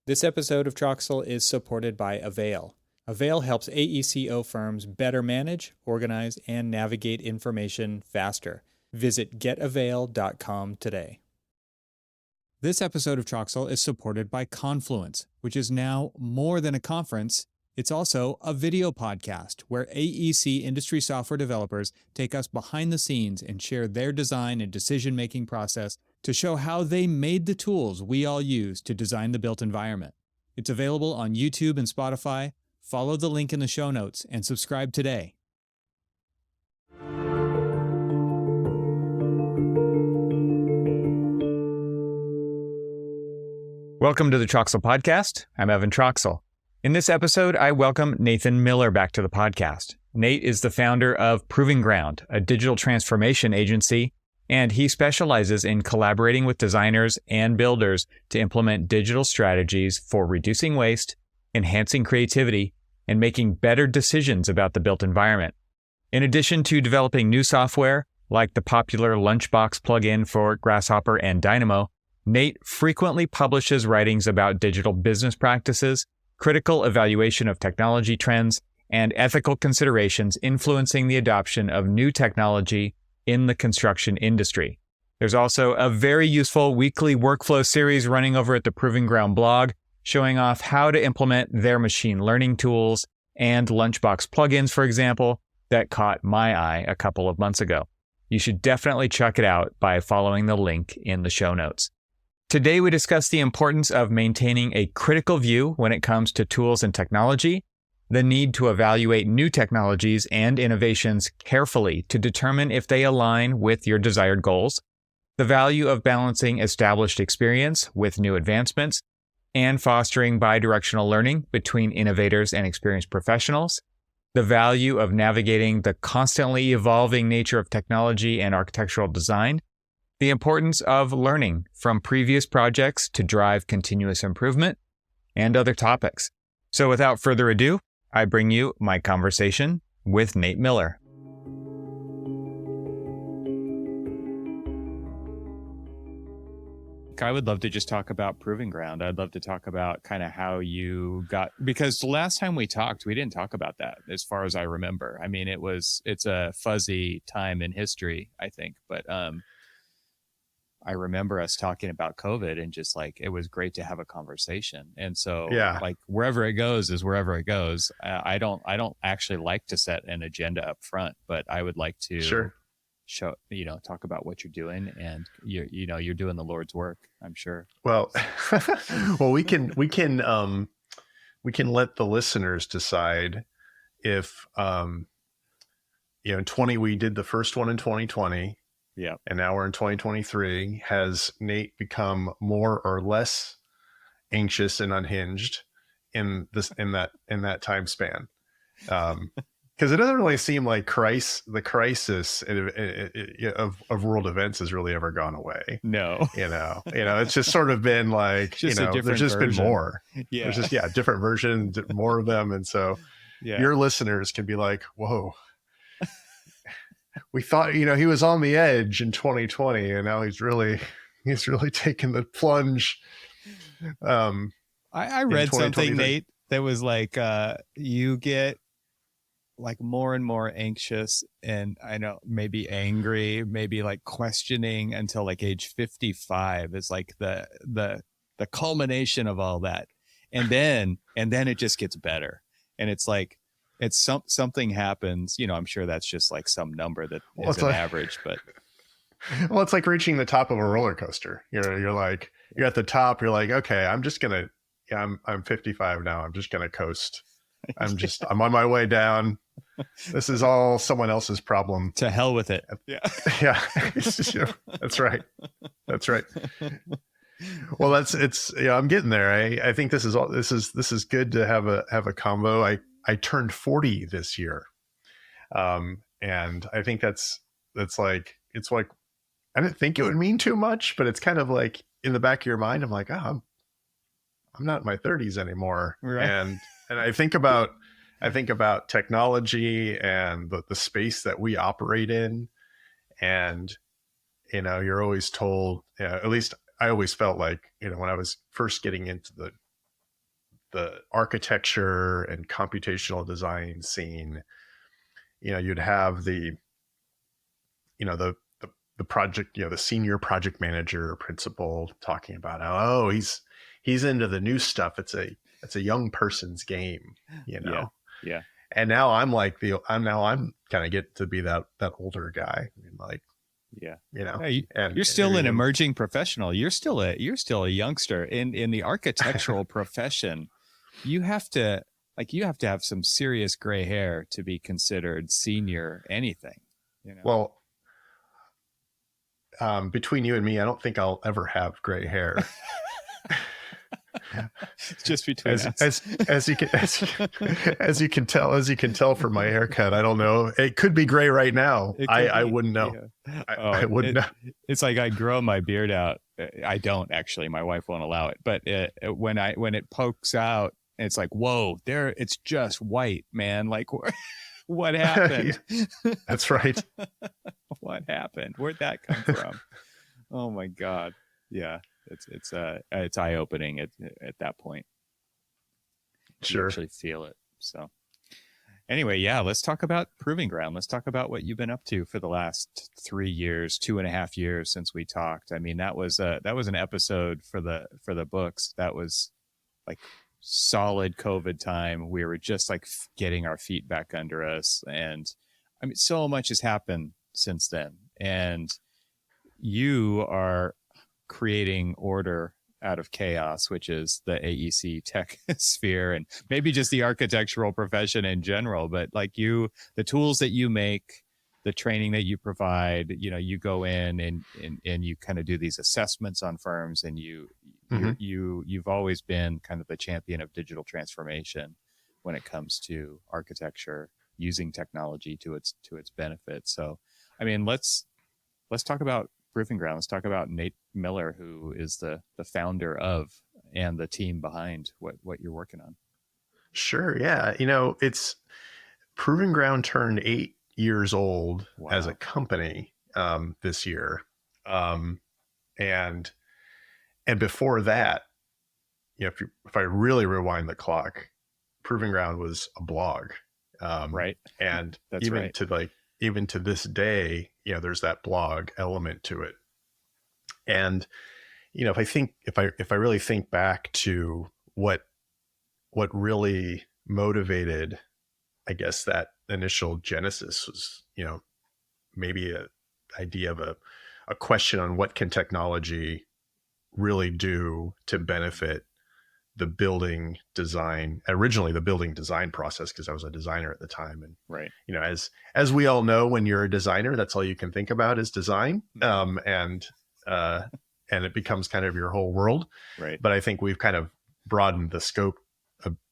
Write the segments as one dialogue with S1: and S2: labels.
S1: This episode of Troxel is supported by Avail. Avail helps AECO firms better manage, organize, and navigate information faster. Visit getavail.com today. This episode of Troxel is supported by Confluence, which is now more than a conference. It's also a video podcast where AEC industry software developers take us behind the scenes and share their design and decision-making process to show how they made the tools we all use to design the built environment. It's available on YouTube and Spotify. Follow the link in the show notes and subscribe today. Welcome to the Troxel Podcast. I'm Evan Troxel. In this episode, I welcome Nathan Miller back to the podcast. Nate is the founder of Proving Ground, a digital transformation agency, and he specializes in collaborating with designers and builders to implement digital strategies for reducing waste, enhancing creativity, and making better decisions about the built environment. In addition to developing new software, like the popular Lunchbox plugin for Grasshopper and Dynamo, Nate frequently publishes writings about digital business practices, critical evaluation of technology trends, and ethical considerations influencing the adoption of new technology in the construction industry. There's also a very useful weekly workflow series running over at the Proving Ground blog, showing off how to implement their machine learning tools and Lunchbox plugins, for example, that caught my eye a couple of months ago. You should definitely check it out by following the link in the show notes. Today, we discuss the importance of maintaining a critical view when it comes to tools and technology, the need to evaluate new technologies and innovations carefully to determine if they align with your desired goals, the value of balancing established experience with new advancements, and fostering bi-directional learning between innovators and experienced professionals, the value of navigating the constantly evolving nature of technology and architectural design, the importance of learning from previous projects to drive continuous improvement, and other topics. So without further ado, I bring you my conversation with Nate Miller. I would love to just talk about Proving Ground. I'd love to talk about kind of how you got, because the last time we talked, we didn't talk about that as far as I remember. I mean, it's a fuzzy time in history, I think, but I remember us talking about COVID and just like, it was great to have a conversation. And so like wherever it goes is wherever it goes. I don't actually like to set an agenda up front, but I would like to show, talk about what you're doing, and you're doing the Lord's work, I'm sure.
S2: Well, we can let the listeners decide if, we did the first one in 2020.
S1: Yeah.
S2: And now we're in 2023. Has Nate become more or less anxious and unhinged in that time span? Because it doesn't really seem like the crisis of world events has really ever gone away.
S1: No.
S2: It's just sort of been like,
S1: just
S2: there's just
S1: version.
S2: been more.
S1: Yeah.
S2: There's just, different versions, more of them. And so your listeners can be like, whoa. We thought, he was on the edge in 2020, and now he's really taken the plunge.
S1: I read something, Nate, that was like, you get like more and more anxious, and I know maybe angry, maybe like questioning until like age 55 is like the culmination of all that. And then it just gets better. And it's like, something happens, I'm sure that's just like some number that is an average, but
S2: well, it's like reaching the top of a roller coaster. You're like, you're at the top, you're like, okay, I'm 55 now. I'm just going to coast. I'm on my way down. This is all someone else's problem.
S1: To hell with it.
S2: Yeah. Yeah. That's right. That's right. Well, I'm getting there. I think this is good to have a combo. I turned 40 this year. And I think it's like, I didn't think it would mean too much, but it's kind of like in the back of your mind, I'm like, I'm not in my 30s anymore.
S1: Right.
S2: And I think about technology and the space that we operate in. And, you're always told, at least I always felt like, when I was first getting into the the architecture and computational design scene, you'd have the project, the senior project manager or principal talking about how, oh, he's into the new stuff. It's a young person's game,
S1: Yeah. Yeah.
S2: And now I'm kind of get to be that older guy. I mean, like,
S1: Yeah.
S2: and
S1: You're still an emerging professional. You're still a youngster in the architectural profession. You have to have some serious gray hair to be considered senior anything,
S2: Well, between you and me, I don't think I'll ever have gray hair.
S1: Just between
S2: us. As you can tell from my haircut, I don't know. It could be gray right now. I wouldn't know.
S1: Yeah.
S2: I wouldn't know.
S1: It's like I grow my beard out. I don't actually. My wife won't allow it. But when it pokes out, it's like, whoa, there. It's just white, man. Like, what happened?
S2: That's right.
S1: What happened? Where'd that come from? Oh my God. Yeah. It's eye-opening at that point.
S2: Sure.
S1: You actually feel it. So anyway, yeah, let's talk about Proving Ground. Let's talk about what you've been up to for the last 3 years, 2.5 years since we talked. I mean, that was an episode for the books. That was like solid COVID time. We were just like getting our feet back under us. And I mean, so much has happened since then. And you are creating order out of chaos, which is the AEC tech sphere, and maybe just the architectural profession in general. But like the tools that you make, the training that you provide, you go in and you kind of do these assessments on firms, and you've always been kind of the champion of digital transformation when it comes to architecture, using technology to its benefit. So, I mean, let's talk about Proving Ground. Let's talk about Nate Miller, who is the founder of and the team behind what you're working on.
S2: Sure. Yeah. It's Proving Ground turned 8 years old as a company this year. And before that, if I really rewind the clock, Proving Ground was a blog.
S1: Right.
S2: And
S1: that's
S2: even
S1: right.
S2: Even to this day, there's that blog element to it. And, if I really think back to what really motivated, I guess, that initial genesis was, maybe a idea of a question on what can technology really do to benefit the building design, originally the building design process, because I was a designer at the time. And,
S1: right.
S2: As we all know, when you're a designer, that's all you can think about is design. And it becomes kind of your whole world.
S1: Right.
S2: But I think we've kind of broadened the scope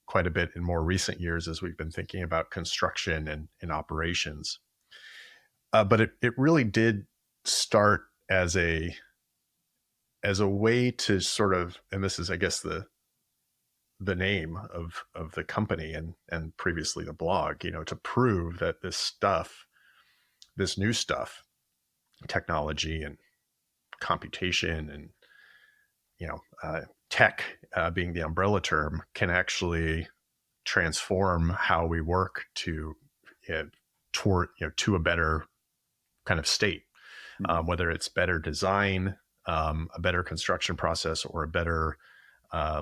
S2: quite a bit in more recent years as we've been thinking about construction and operations. But it really did start as a way to sort of, and this is, I guess, the name of the company and previously the blog, to prove that this new stuff, technology and computation and, tech being the umbrella term, can actually transform how we work to a better kind of state, whether it's better design, a better construction process, or a better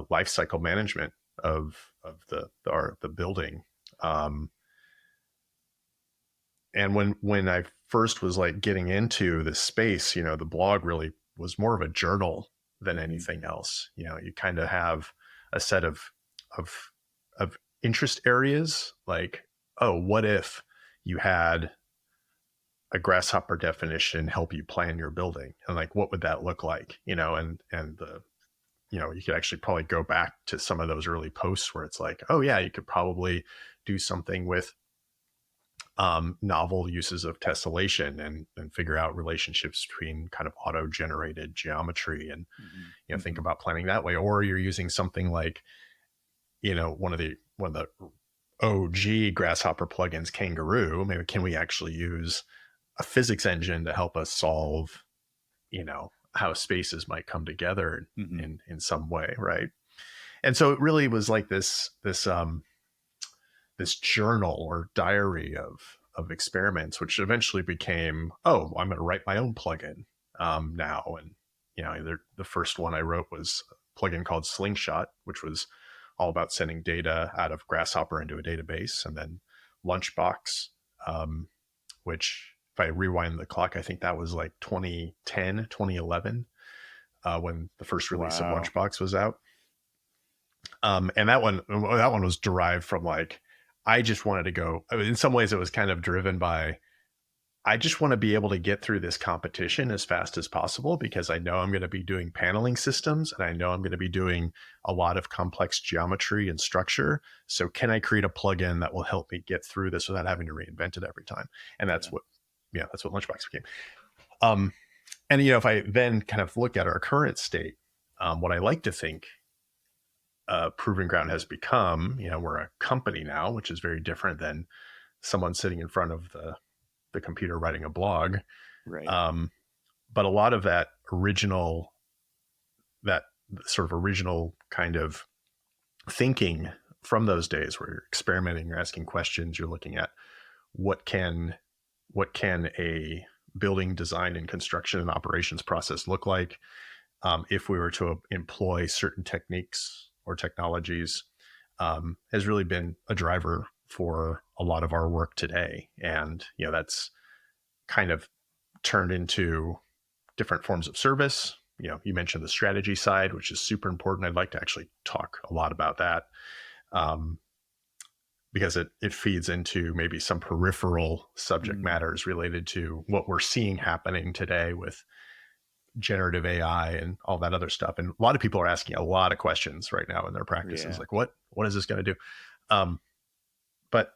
S2: life cycle management of the building. And when I first was like getting into this space, the blog really was more of a journal than anything else. You kind of have a set of interest areas, like, oh, what if you had a grasshopper definition help you plan your building, and like, what would that look like? And the you could actually probably go back to some of those early posts where it's like, oh yeah, you could probably do something with novel uses of tessellation and figure out relationships between kind of auto-generated geometry and think about planning that way. Or you're using something like one of the OG Grasshopper plugins, Kangaroo. Maybe can we actually use a physics engine to help us solve how spaces might come together in some way, right? And so it really was like this journal or diary of experiments, which eventually became, oh, I'm going to write my own plugin now. And the first one I wrote was a plugin called Slingshot, which was all about sending data out of Grasshopper into a database, and then Lunchbox, which if I rewind the clock, I think that was like 2010, 2011, when the first release of
S1: Wow.
S2: Lunchbox was out. And that one was derived from like, I just wanted to go. I mean, in some ways, it was kind of driven by, I just want to be able to get through this competition as fast as possible, because I know I'm going to be doing paneling systems, and I know I'm going to be doing a lot of complex geometry and structure. So can I create a plugin that will help me get through this without having to reinvent it every time? And that's what Lunchbox became. And if I then kind of look at our current state, what I like to think Proving Ground has become, we're a company now, which is very different than someone sitting in front of the computer writing a blog.
S1: Right.
S2: But a lot of that sort of original kind of thinking from those days, where you're experimenting, you're asking questions, you're looking at what can a building design and construction and operations process look like if we were to employ certain techniques or technologies, has really been a driver for a lot of our work today. And, that's kind of turned into different forms of service. You mentioned the strategy side, which is super important. I'd like to actually talk a lot about that, because it feeds into maybe some peripheral subject matters related to what we're seeing happening today with generative AI and all that other stuff. And a lot of people are asking a lot of questions right now in their practices, like what is this going to do? But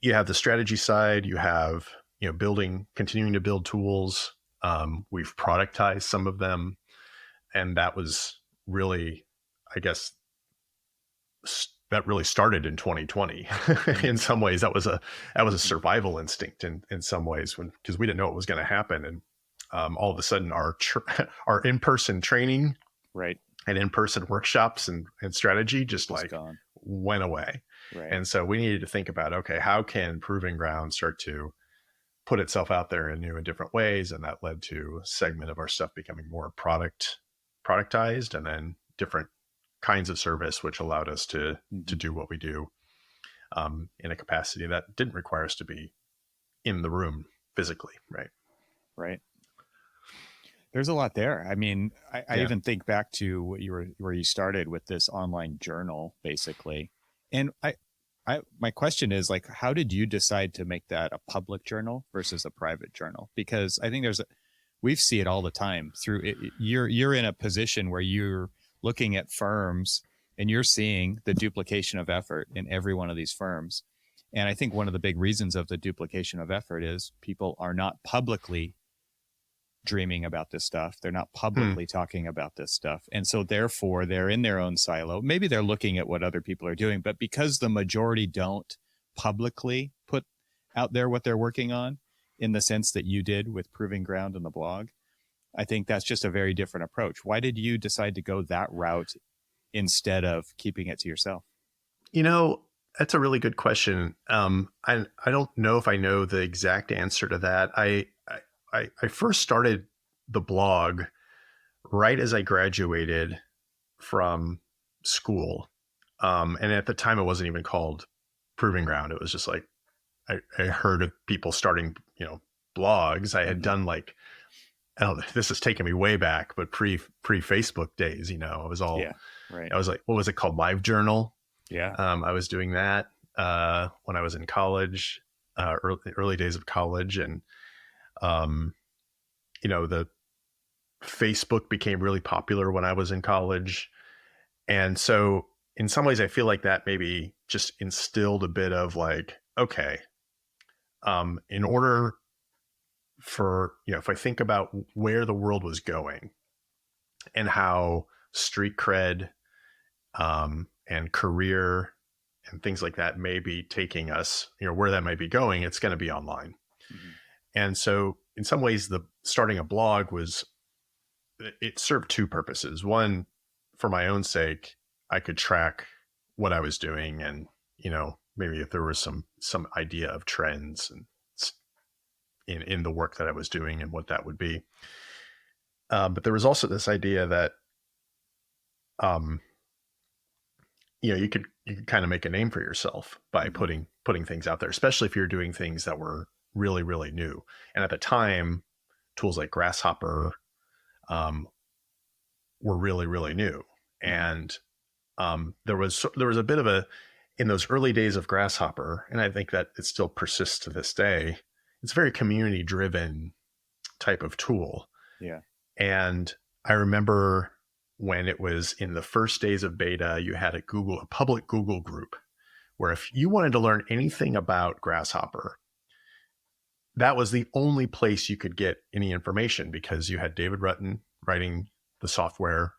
S2: you have the strategy side, you have, continuing to build tools. We've productized some of them. And that was really, I guess, that really started in 2020. In some ways, that was a survival instinct in some ways, because we didn't know what was going to happen. And all of a sudden our in-person training,
S1: right,
S2: and in-person workshops and strategy just like
S1: gone.
S2: Went away.
S1: Right.
S2: And so we needed to think about, okay, how can Proving Ground start to put itself out there in new and different ways? And that led to a segment of our stuff becoming more productized, and then different kinds of service, which allowed us to do what we do in a capacity that didn't require us to be in the room physically. Right.
S1: There's a lot there. I mean, I even think back to where you started with this online journal, basically. And my question is, like, how did you decide to make that a public journal versus a private journal? Because I think we see it all the time through it. You're in a position where you're looking at firms and you're seeing the duplication of effort in every one of these firms. And I think one of the big reasons of the duplication of effort is people are not publicly dreaming about this stuff. They're not publicly talking about this stuff. And so therefore they're in their own silo. Maybe they're looking at what other people are doing, but because the majority don't publicly put out there what they're working on, in the sense that you did with Proving Ground and the blog, I think that's just a very different approach. Why did you decide to go that route instead of keeping it to yourself?
S2: That's a really good question. I don't know if I know the exact answer to that. I first started the blog right as I graduated from school. And at the time, it wasn't even called Proving Ground. It was just like, I heard of people starting, blogs. I had done like, I don't know, this is taking me way back, but pre Facebook days, it was all,
S1: right.
S2: I was like, what was it called? Live Journal.
S1: Yeah.
S2: I was doing that when I was in college, early days of college. And, the Facebook became really popular when I was in college. And so in some ways, I feel like that maybe just instilled a bit of like, okay, in order for, if I think about where the world was going and how street cred and career and things like that may be taking us, where that might be going, it's going to be online. And so in some ways, the starting a blog it served two purposes. One, for my own sake, I could track what I was doing, and maybe if there was some idea of trends and in the work that I was doing and what that would be. But there was also this idea that um, you could kind of make a name for yourself by putting things out there, especially if you're doing things that were really, really new. And at the time, tools like Grasshopper um, were really, really new. And there was a bit of in those early days of Grasshopper, and I think that it still persists to this day. It's a very community driven type of tool.
S1: Yeah.
S2: And I remember when it was in the first days of beta, you had a public Google group where if you wanted to learn anything about Grasshopper, that was the only place you could get any information, because you had David Rutten writing the software.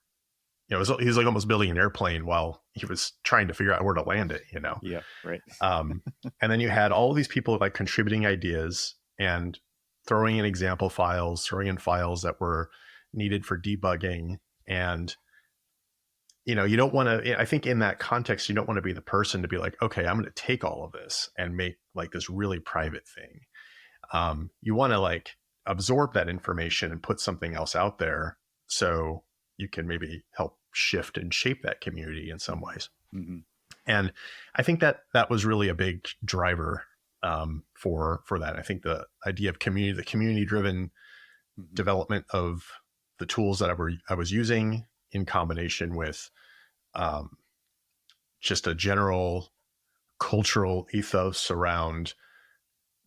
S2: He was like almost building an airplane while he was trying to figure out where to land it,
S1: Yeah, right.
S2: And then you had all of these people like contributing ideas and throwing in example files, throwing in files that were needed for debugging. And, you don't want to, I think in that context, you don't want to be the person to be like, okay, I'm going to take all of this and make like this really private thing. You want to like absorb that information and put something else out there, so you can maybe help shift and shape that community in some ways.
S1: Mm-hmm.
S2: And I think that was really a big driver for that. I think the idea of the community driven development of the tools that I was using, in combination with just a general cultural ethos around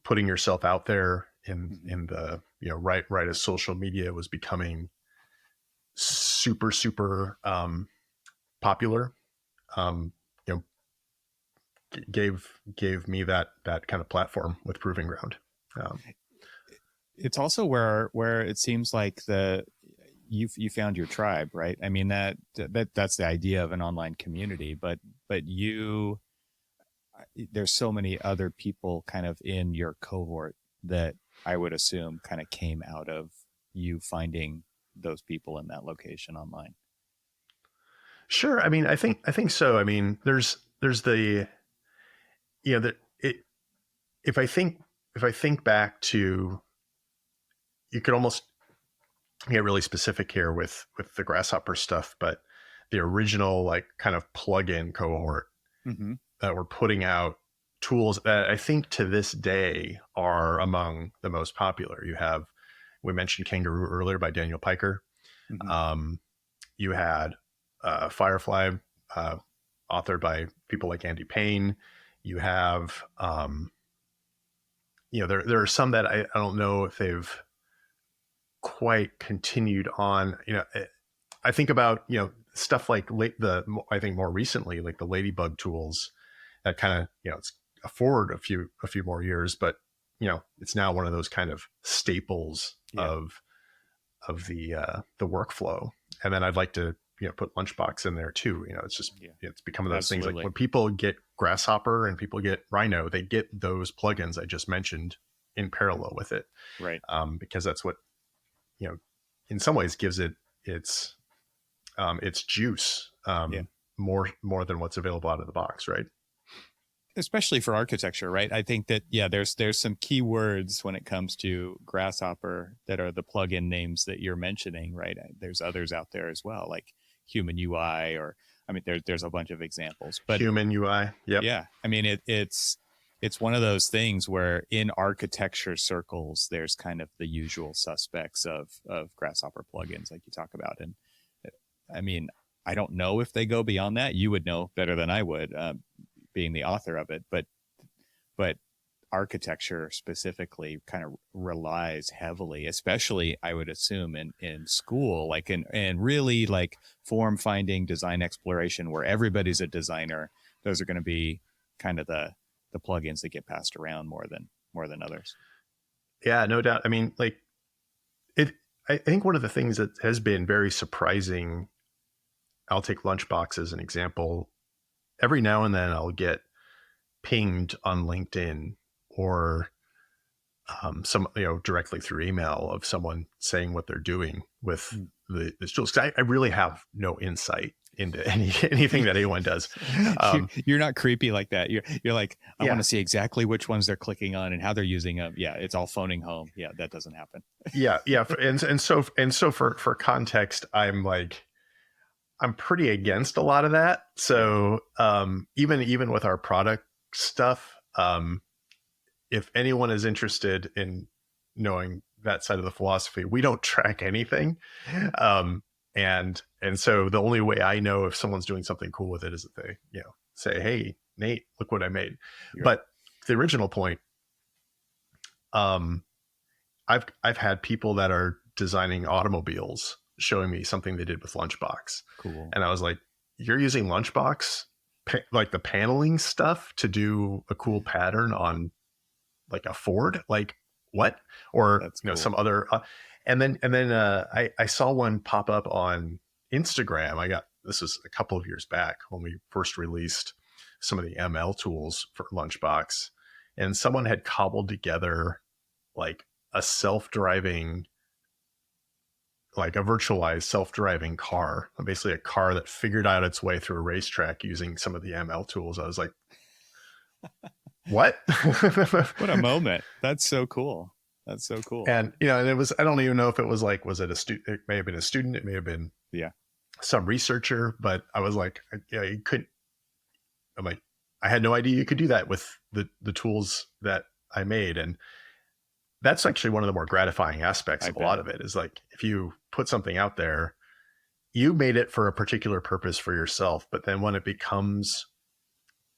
S2: putting yourself out there in the, right as social media was becoming super, super popular, gave me that kind of platform with Proving Ground.
S1: It's also where it seems like you found your tribe, right? I mean, that's the idea of an online community, but there's so many other people kind of in your cohort that I would assume kind of came out of you finding those people in that location online.
S2: Sure. I mean, I think so. I mean, there's the, if I think back to, you could almost get really specific here with the Grasshopper stuff, but the original like kind of plug-in cohort that were putting out tools that I think to this day are among the most popular. We mentioned Kangaroo earlier by Daniel Piker. You had Firefly, authored by people like Andy Payne. You have, there are some that I don't know if they've quite continued on. I think about, stuff like I think more recently, like the Ladybug tools that kind of, it's forward a few more years, but it's now one of those kind of staples of the workflow. And then I'd like to put Lunchbox in there too. It's just it's become one of those things, like when people get Grasshopper and people get Rhino, they get those plugins I just mentioned in parallel with it,
S1: right?
S2: Because that's what in some ways gives it its juice, more than what's available out of the box, right?
S1: Especially for architecture, right? I think that, there's some key words when it comes to Grasshopper that are the plugin names that you're mentioning, right? There's others out there as well, like Human UI, or, I mean, there's a bunch of examples, but
S2: Human UI. Yep.
S1: Yeah. I mean, it's one of those things where in architecture circles, there's kind of the usual suspects of Grasshopper plugins, like you talk about. And I mean, I don't know if they go beyond that. You would know better than I would, being the author of it, but architecture specifically kind of relies heavily, especially I would assume in school, like and really like form finding, design exploration, where everybody's a designer. Those are going to be kind of the plugins that get passed around more than others.
S2: Yeah, no doubt. I mean, like I think one of the things that has been very surprising, I'll take Lunchbox as an example. Every now and then I'll get pinged on LinkedIn or directly through email of someone saying what they're doing with this tools. 'Cause I really have no insight into anything that anyone does.
S3: You're not creepy like that. You're like, I
S2: Yeah.
S3: want to see exactly which ones they're clicking on and how they're using them. Yeah, it's all phoning home. Yeah, that doesn't happen.
S2: Yeah. And so for context, I'm pretty against a lot of that. So even with our product stuff, if anyone is interested in knowing that side of the philosophy, we don't track anything. And so the only way I know if someone's doing something cool with it is that they, say, "Hey, Nate, look what I made." But the original point, I've had people that are designing automobiles showing me something they did with Lunchbox.
S3: Cool.
S2: And I was like, "You're using Lunchbox, like the paneling stuff, to do a cool pattern on like a Ford? Like what?" Or
S3: That's cool.
S2: Some other. And then I saw one pop up on Instagram. This was a couple of years back when we first released some of the ML tools for Lunchbox, and someone had cobbled together like a self-driving, like a virtualized self-driving car, basically a car that figured out its way through a racetrack using some of the ML tools. I was like, what?
S3: What a moment. That's so cool. That's so cool.
S2: And, and it was, I don't even know if it was it a student, it may have been a student, it may have been some researcher, but I was like, you couldn't, I'm like, I had no idea you could do that with the tools that I made. And that's actually one of the more gratifying aspects of a lot of it, is like, if you put something out there, you made it for a particular purpose for yourself, but then when it becomes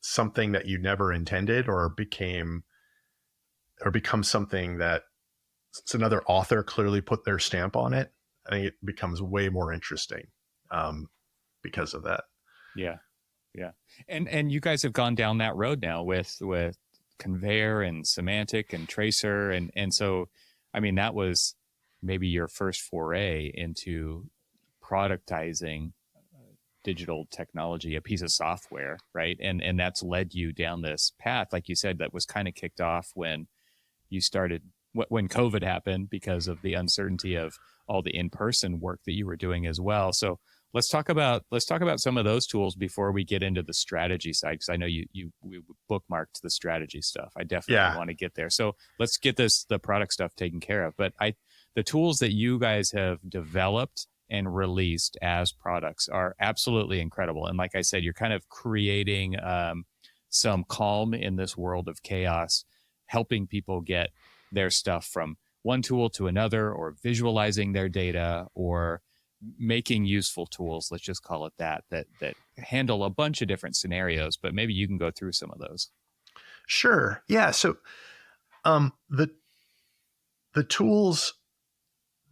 S2: something that you never intended, or becomes something that another author clearly put their stamp on it, I think it becomes way more interesting because of that.
S3: Yeah. And you guys have gone down that road now with Conveyor and Semantic and Tracer. And so, I mean, that was maybe your first foray into productizing digital technology, a piece of software, right? And that's led you down this path, like you said, that was kind of kicked off when you started, when COVID happened, because of the uncertainty of all the in-person work that you were doing as well. So let's talk about some of those tools before we get into the strategy side, because I know we bookmarked the strategy stuff. I definitely want to get there. So let's get the product stuff taken care of. But the tools that you guys have developed and released as products are absolutely incredible. And like I said, you're kind of creating some calm in this world of chaos, helping people get their stuff from one tool to another, or visualizing their data, or making useful tools, let's just call it that handle a bunch of different scenarios. But maybe you can go through some of those.
S2: Sure. Yeah. So the tools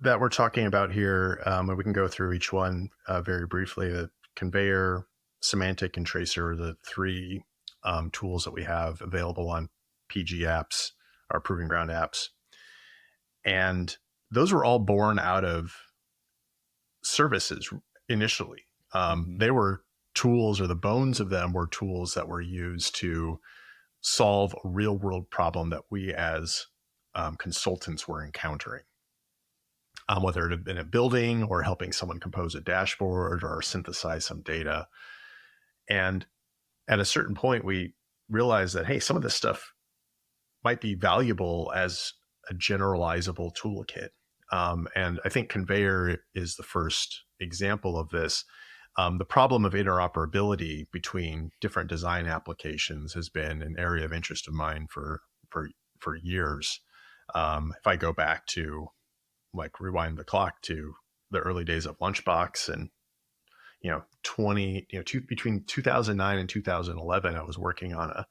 S2: that we're talking about here, and we can go through each one very briefly. The Conveyor, Semantic, and Tracer are the three tools that we have available on PG apps, our Proving Ground apps. And those were all born out of services initially. They were tools, or the bones of them were tools that were used to solve a real world problem that we as consultants were encountering. Whether it had been a building, or helping someone compose a dashboard, or synthesize some data. And at a certain point, we realized that, hey, some of this stuff might be valuable as a generalizable toolkit. And I think Conveyor is the first example of this. The problem of interoperability between different design applications has been an area of interest of mine for years. If I go back to, like, rewind the clock to the early days of Lunchbox, and between 2009 and 2011, I was working on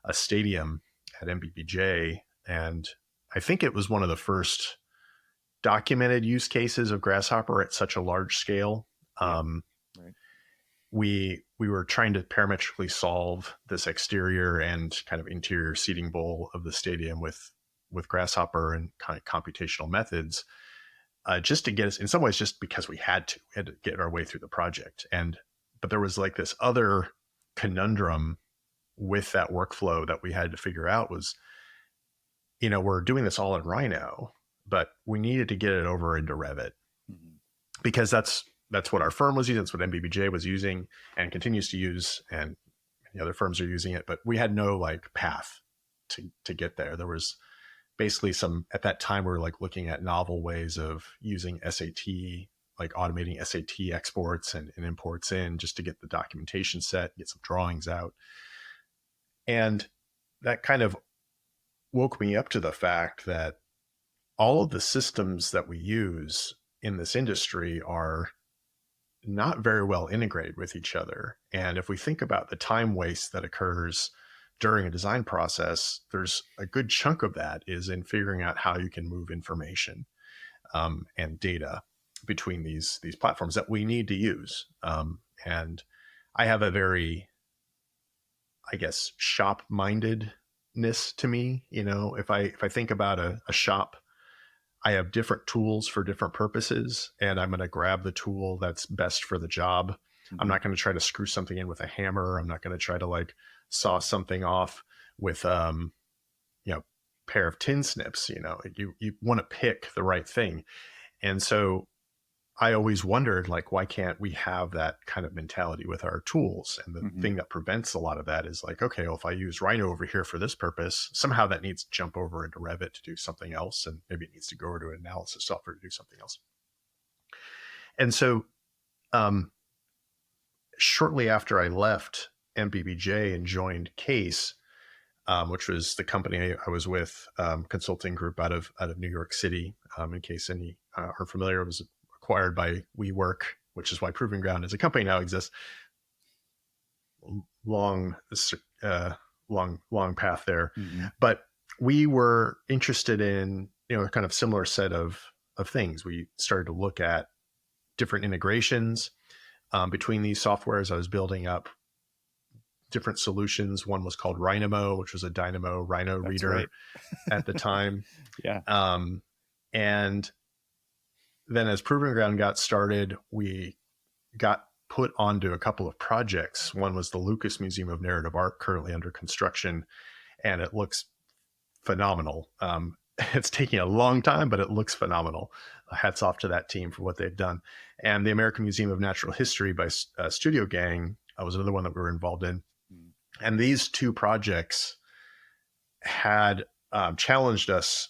S2: a stadium at MBBJ, and I think it was one of the first documented use cases of Grasshopper at such a large scale. Right. We were trying to parametrically solve this exterior and kind of interior seating bowl of the stadium with Grasshopper and kind of computational methods, just to get us, in some ways, just because we had to get our way through the project. But there was like this other conundrum with that workflow that we had to figure out was, we're doing this all in Rhino, but we needed to get it over into Revit, because that's that's what our firm was using. That's what MBBJ was using and continues to use, and many other firms are using it. But we had no like path to get there. There was basically at that time we were like looking at novel ways of using SAT, like automating SAT exports and imports in just to get the documentation set, get some drawings out. And that kind of woke me up to the fact that all of the systems that we use in this industry are not very well integrated with each other. And if we think about the time waste that occurs during a design process, there's a good chunk of that is in figuring out how you can move information and data between these platforms that we need to use. And I have a very, I guess, shop-mindedness to me. You know, if I think about a shop, I have different tools for different purposes, and I'm going to grab the tool that's best for the job. Mm-hmm. I'm not going to try to screw something in with a hammer. I'm not going to try to like saw something off with pair of tin snips. You know, you want to pick the right thing. And so I always wondered, like, why can't we have that kind of mentality with our tools? And the thing that prevents a lot of that is like, okay, well, if I use Rhino over here for this purpose, somehow that needs to jump over into Revit to do something else. And maybe it needs to go over to an analysis software to do something else. And so shortly after I left MBBJ and joined Case, which was the company I was with, consulting group out of New York City. In case any are familiar, it was acquired by WeWork, which is why Proving Ground as a company now exists. Long path there, but we were interested in a kind of similar set of things. We started to look at different integrations between these softwares. I was building up different solutions. One was called Rhino, which was a Dynamo Rhino reader at the time.
S3: Yeah.
S2: And then as Proving Ground got started, we got put onto a couple of projects. One was the Lucas Museum of Narrative Art, currently under construction, and it looks phenomenal. It's taking a long time, but it looks phenomenal. Hats off to that team for what they've done. And the American Museum of Natural History by Studio Gang was another one that we were involved in. And these two projects had challenged us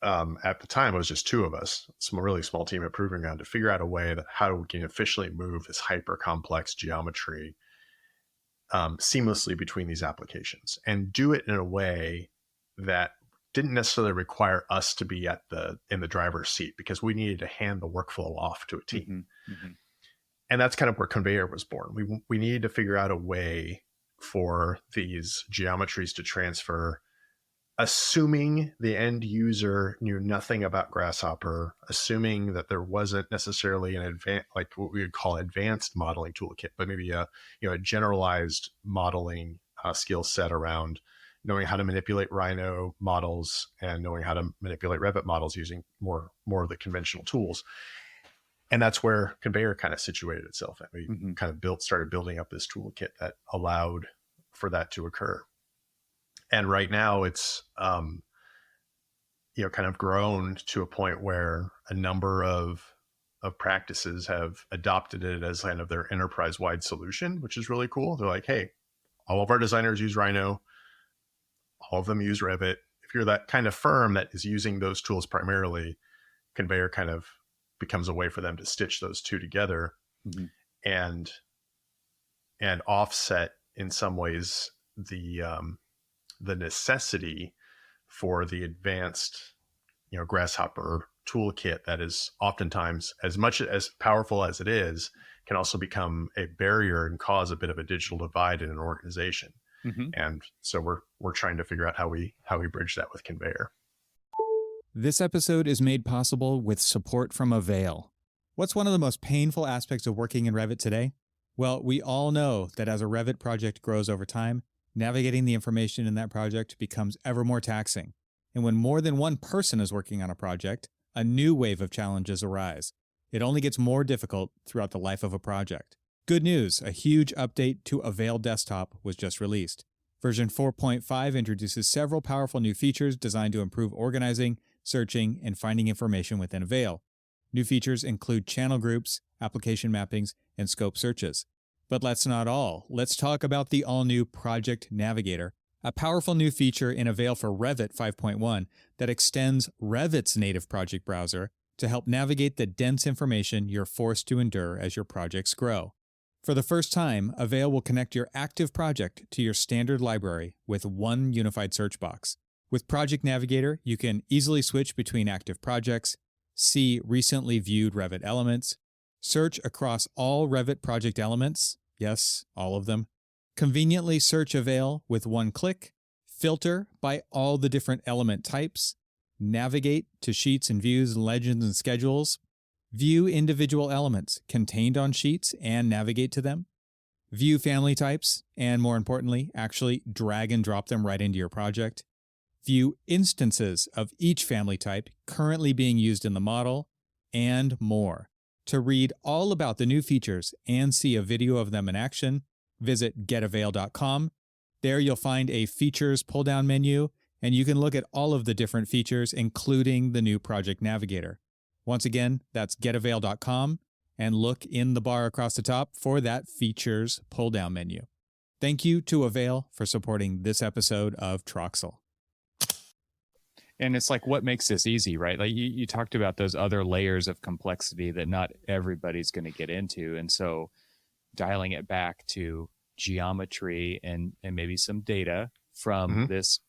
S2: at the time. It was just two of us, some really small team at Proving Ground, to figure out a way that how we can efficiently move this hyper complex geometry seamlessly between these applications and do it in a way that didn't necessarily require us to be in the driver's seat, because we needed to hand the workflow off to a team. And that's kind of where Conveyor was born. We needed to figure out a way for these geometries to transfer, assuming the end user knew nothing about Grasshopper, assuming that there wasn't necessarily an advanced, like what we would call advanced modeling toolkit, but maybe a generalized modeling skill set around knowing how to manipulate Rhino models and knowing how to manipulate Revit models using more of the conventional tools. And that's where Conveyor kind of situated itself. And we kind of started building up this toolkit that allowed for that to occur. And right now it's, kind of grown to a point where a number of practices have adopted it as kind of their enterprise-wide solution, which is really cool. They're like, hey, all of our designers use Rhino. All of them use Revit. If you're that kind of firm that is using those tools primarily, Conveyor kind of becomes a way for them to stitch those two together and offset in some ways the necessity for the advanced, Grasshopper toolkit that is oftentimes, as much as powerful as it is, can also become a barrier and cause a bit of a digital divide in an organization. And so we're trying to figure out how we bridge that with Conveyor.
S1: This episode is made possible with support from Avail. What's one of the most painful aspects of working in Revit today? Well, we all know that as a Revit project grows over time, navigating the information in that project becomes ever more taxing. And when more than one person is working on a project, a new wave of challenges arise. It only gets more difficult throughout the life of a project. Good news, a huge update to Avail Desktop was just released. Version 4.5 introduces several powerful new features designed to improve organizing, searching, and finding information within Avail. New features include channel groups, application mappings, and scope searches. But that's not all. Let's talk about the all-new Project Navigator, a powerful new feature in Avail for Revit 5.1 that extends Revit's native project browser to help navigate the dense information you're forced to endure as your projects grow. For the first time, Avail will connect your active project to your standard library with one unified search box. With Project Navigator, you can easily switch between active projects, see recently viewed Revit elements, search across all Revit project elements, yes, all of them, conveniently search Avail with one click, filter by all the different element types, navigate to sheets and views, legends and schedules, view individual elements contained on sheets and navigate to them, view family types, and more importantly, actually drag and drop them right into your project, view instances of each family type currently being used in the model, and more. To read all about the new features and see a video of them in action, visit getavail.com. There you'll find a features pull-down menu, and you can look at all of the different features, including the new Project Navigator. Once again, that's getavail.com, and look in the bar across the top for that features pull-down menu. Thank you to Avail for supporting this episode of Troxel.
S3: And it's like, what makes this easy, right? Like you talked about those other layers of complexity that not everybody's going to get into. And so dialing it back to geometry and maybe some data from this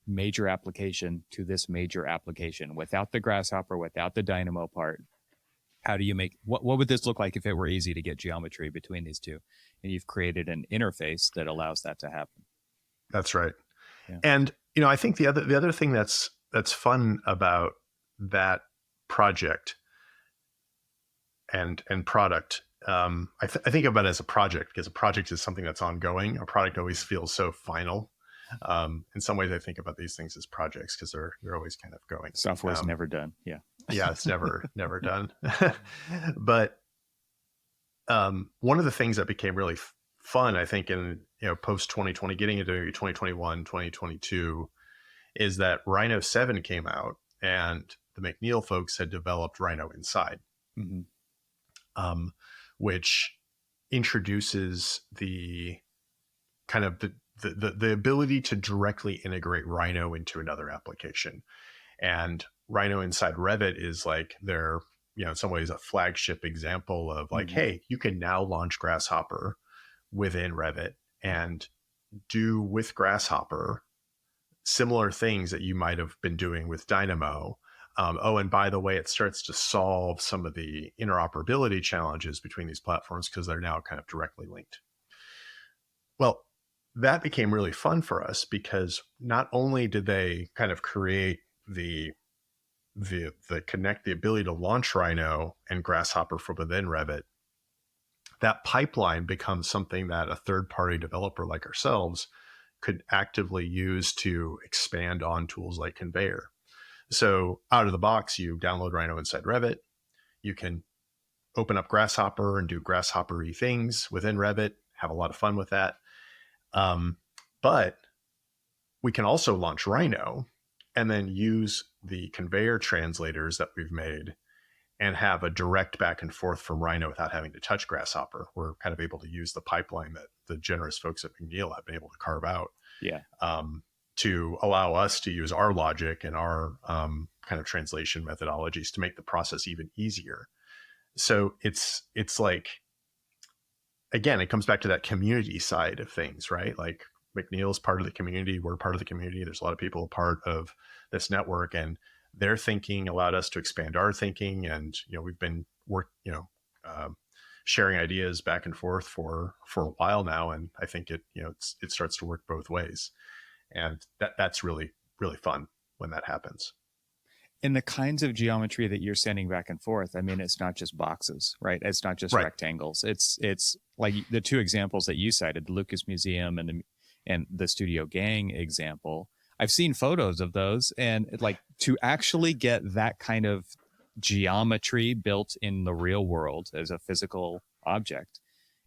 S3: major application to this major application without the grasshopper, without the dynamo part. How do you make, what would this look like if it were easy to get geometry between these two? And you've created an interface that allows that to happen.
S2: That's right.
S3: Yeah.
S2: And, I think the other thing that's fun about that project and product, I think about it as a project, because a project is something that's ongoing. A product always feels so final. In some ways, I think about these things as projects because they're always kind of going.
S3: Software's never done. Yeah.
S2: Yeah, it's never done. But one of the things that became really fun, I think, in post 2020, getting into 2021, 2022, is that Rhino 7 came out, and the McNeil folks had developed Rhino Inside, which introduces the kind of the ability to directly integrate Rhino into another application. And Rhino Inside Revit is like their, in some ways, a flagship example of like, hey, you can now launch Grasshopper within Revit and do with Grasshopper similar things that you might have been doing with Dynamo. And by the way, it starts to solve some of the interoperability challenges between these platforms because they're now kind of directly linked. Well, that became really fun for us because not only did they kind of create the ability to launch Rhino and Grasshopper from within Revit, that pipeline becomes something that a third-party developer like ourselves could actively use to expand on tools like Conveyor. So out of the box, you download Rhino inside Revit. You can open up Grasshopper and do Grasshopper-y things within Revit, have a lot of fun with that. But we can also launch Rhino and then use the Conveyor translators that we've made and have a direct back and forth from Rhino without having to touch Grasshopper. We're kind of able to use the pipeline that the generous folks at McNeil have been able to carve out to allow us to use our logic and our kind of translation methodologies to make the process even easier. So it's like, again, it comes back to that community side of things, right? Like McNeil's part of the community. We're part of the community. There's a lot of people part of this network, and their thinking allowed us to expand our thinking. And, we've been sharing ideas back and forth for a while now. And I think it starts to work both ways. And that's really, really fun when that happens.
S3: And the kinds of geometry that you're sending back and forth, I mean, it's not just boxes, right? It's not just rectangles. It's like the two examples that you cited, the Lucas Museum and the Studio Gang example. I've seen photos of those, and like to actually get that kind of geometry built in the real world as a physical object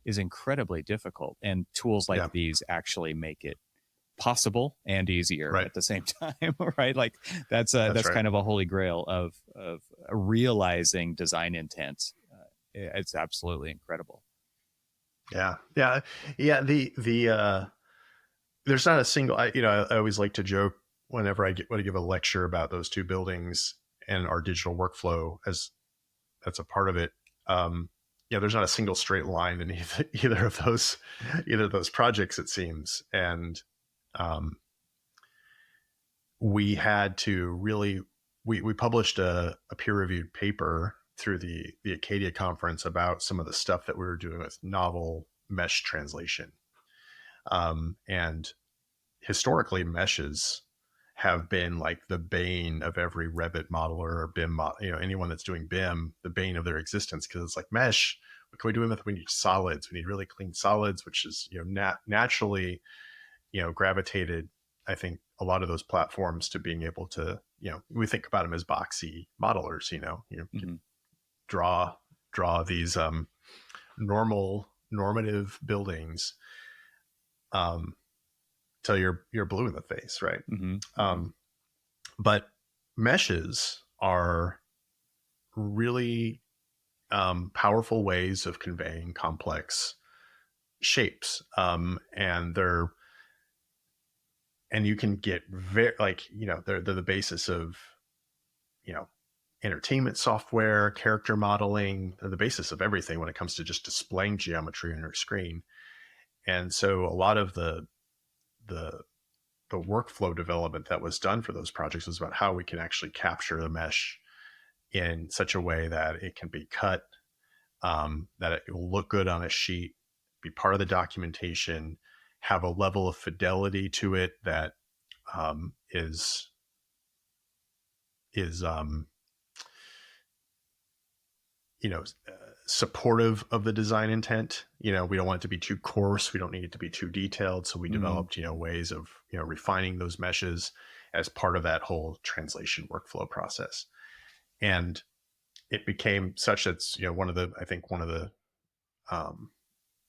S3: is incredibly difficult. And tools like these actually make it possible and easier
S2: Right.
S3: at the same time, right? Like that's
S2: That's right.
S3: kind of a holy grail of realizing design intent. It's absolutely incredible.
S2: Yeah. Yeah. Yeah. There's not a single, I always like to joke whenever want to give a lecture about those two buildings and our digital workflow as that's a part of it. There's not a single straight line in either of those projects, it seems. And, we had to really, we published a peer reviewed paper through the Acadia conference about some of the stuff that we were doing with novel mesh translation. And historically, meshes have been like the bane of every Revit modeler or BIM, anyone that's doing BIM, the bane of their existence, because it's like mesh. What can we do with it? We need solids. We need really clean solids, which is naturally gravitated, I think, a lot of those platforms to being able to we think about them as boxy modelers.
S3: Mm-hmm.
S2: Draw these normative buildings till you're blue in the face, right?
S3: Mm-hmm.
S2: But meshes are really powerful ways of conveying complex shapes, and you can get very they're the basis of entertainment software, character modeling. They're the basis of everything when it comes to just displaying geometry on your screen. And so a lot of the workflow development that was done for those projects was about how we can actually capture the mesh in such a way that it can be cut, that it will look good on a sheet, be part of the documentation, have a level of fidelity to it that is supportive of the design intent. We don't want it to be too coarse. We don't need it to be too detailed. So we developed, ways of, refining those meshes as part of that whole translation workflow process. And it became such that's, one of the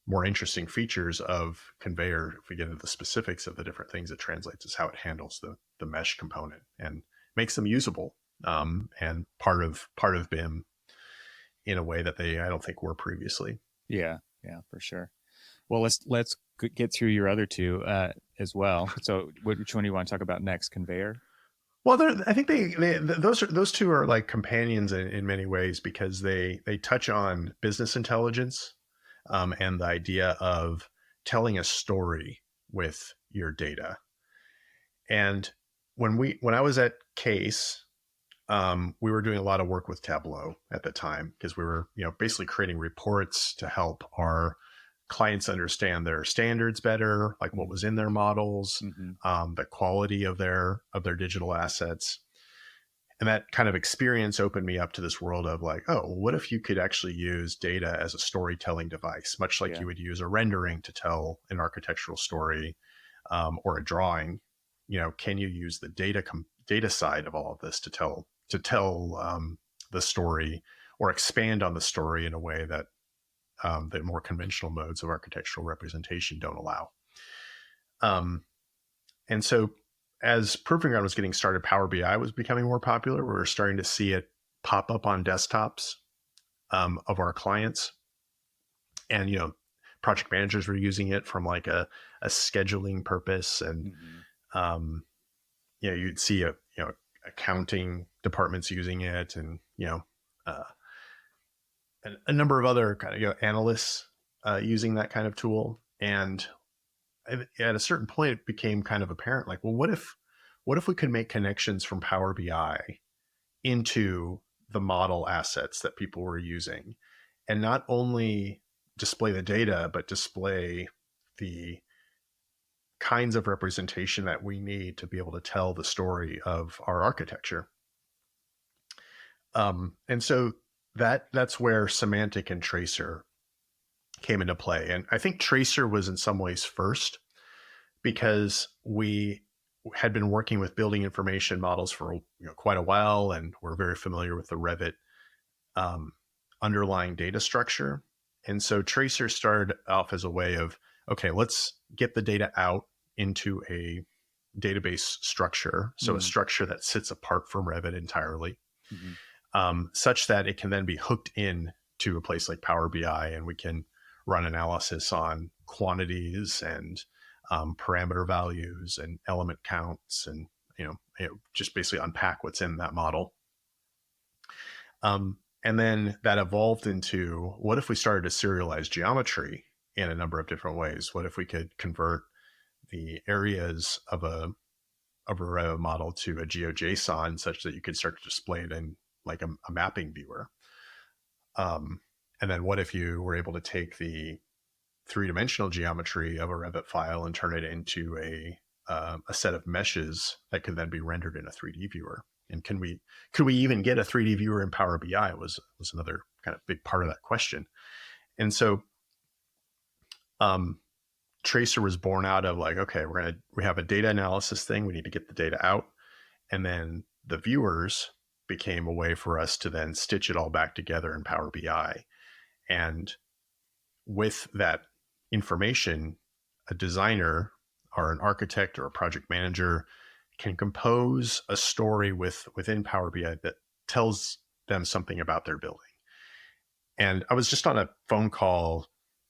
S2: more interesting features of Conveyor, if we get into the specifics of the different things it translates, is how it handles the mesh component and makes them usable, and part of BIM in a way that I don't think were previously.
S3: Yeah, for sure. Well, let's get through your other two as well. So, which one do you want to talk about next? Conveyor.
S2: Well, I think those two are like companions in many ways, because they touch on business intelligence, and the idea of telling a story with your data. And when I was at Case, we were doing a lot of work with Tableau at the time, because we were basically creating reports to help our clients understand their standards better, like what was in their models, the quality of their digital assets. And that kind of experience opened me up to this world of like, oh, what if you could actually use data as a storytelling device, much like you would use a rendering to tell an architectural story, or a drawing. Can you use the data side of all of this to tell the story, or expand on the story in a way that the more conventional modes of architectural representation don't allow. And so as Proving Ground was getting started, Power BI was becoming more popular. We were starting to see it pop up on desktops of our clients. And, project managers were using it from like a scheduling purpose. And, you'd see accounting departments using it, and, a number of other kind of analysts using that kind of tool. And at a certain point, it became kind of apparent, like, well, what if we could make connections from Power BI into the model assets that people were using, and not only display the data, but display the kinds of representation that we need to be able to tell the story of our architecture. And so that's where semantic and tracer came into play. And I think tracer was in some ways first, because we had been working with building information models for quite a while, and we're very familiar with the Revit underlying data structure. And so tracer started off as a way of, okay, let's get the data out into a database structure, so a structure that sits apart from Revit entirely, such that it can then be hooked in to a place like Power BI, and we can run analysis on quantities and parameter values and element counts, and just basically unpack what's in that model. And then that evolved into, what if we started to serialize geometry in a number of different ways? What if we could convert the areas of a Revit model to a GeoJSON such that you could start to display it in like a mapping viewer? And then what if you were able to take the three-dimensional geometry of a Revit file and turn it into a set of meshes that could then be rendered in a 3D viewer? And could we even get a 3D viewer in Power BI was another kind of big part of that question. And so Tracer was born out of like, okay, we have a data analysis thing. We need to get the data out. And then the viewers became a way for us to then stitch it all back together in Power BI. And with that information, a designer or an architect or a project manager can compose a story within Power BI that tells them something about their building. And I was just on a phone call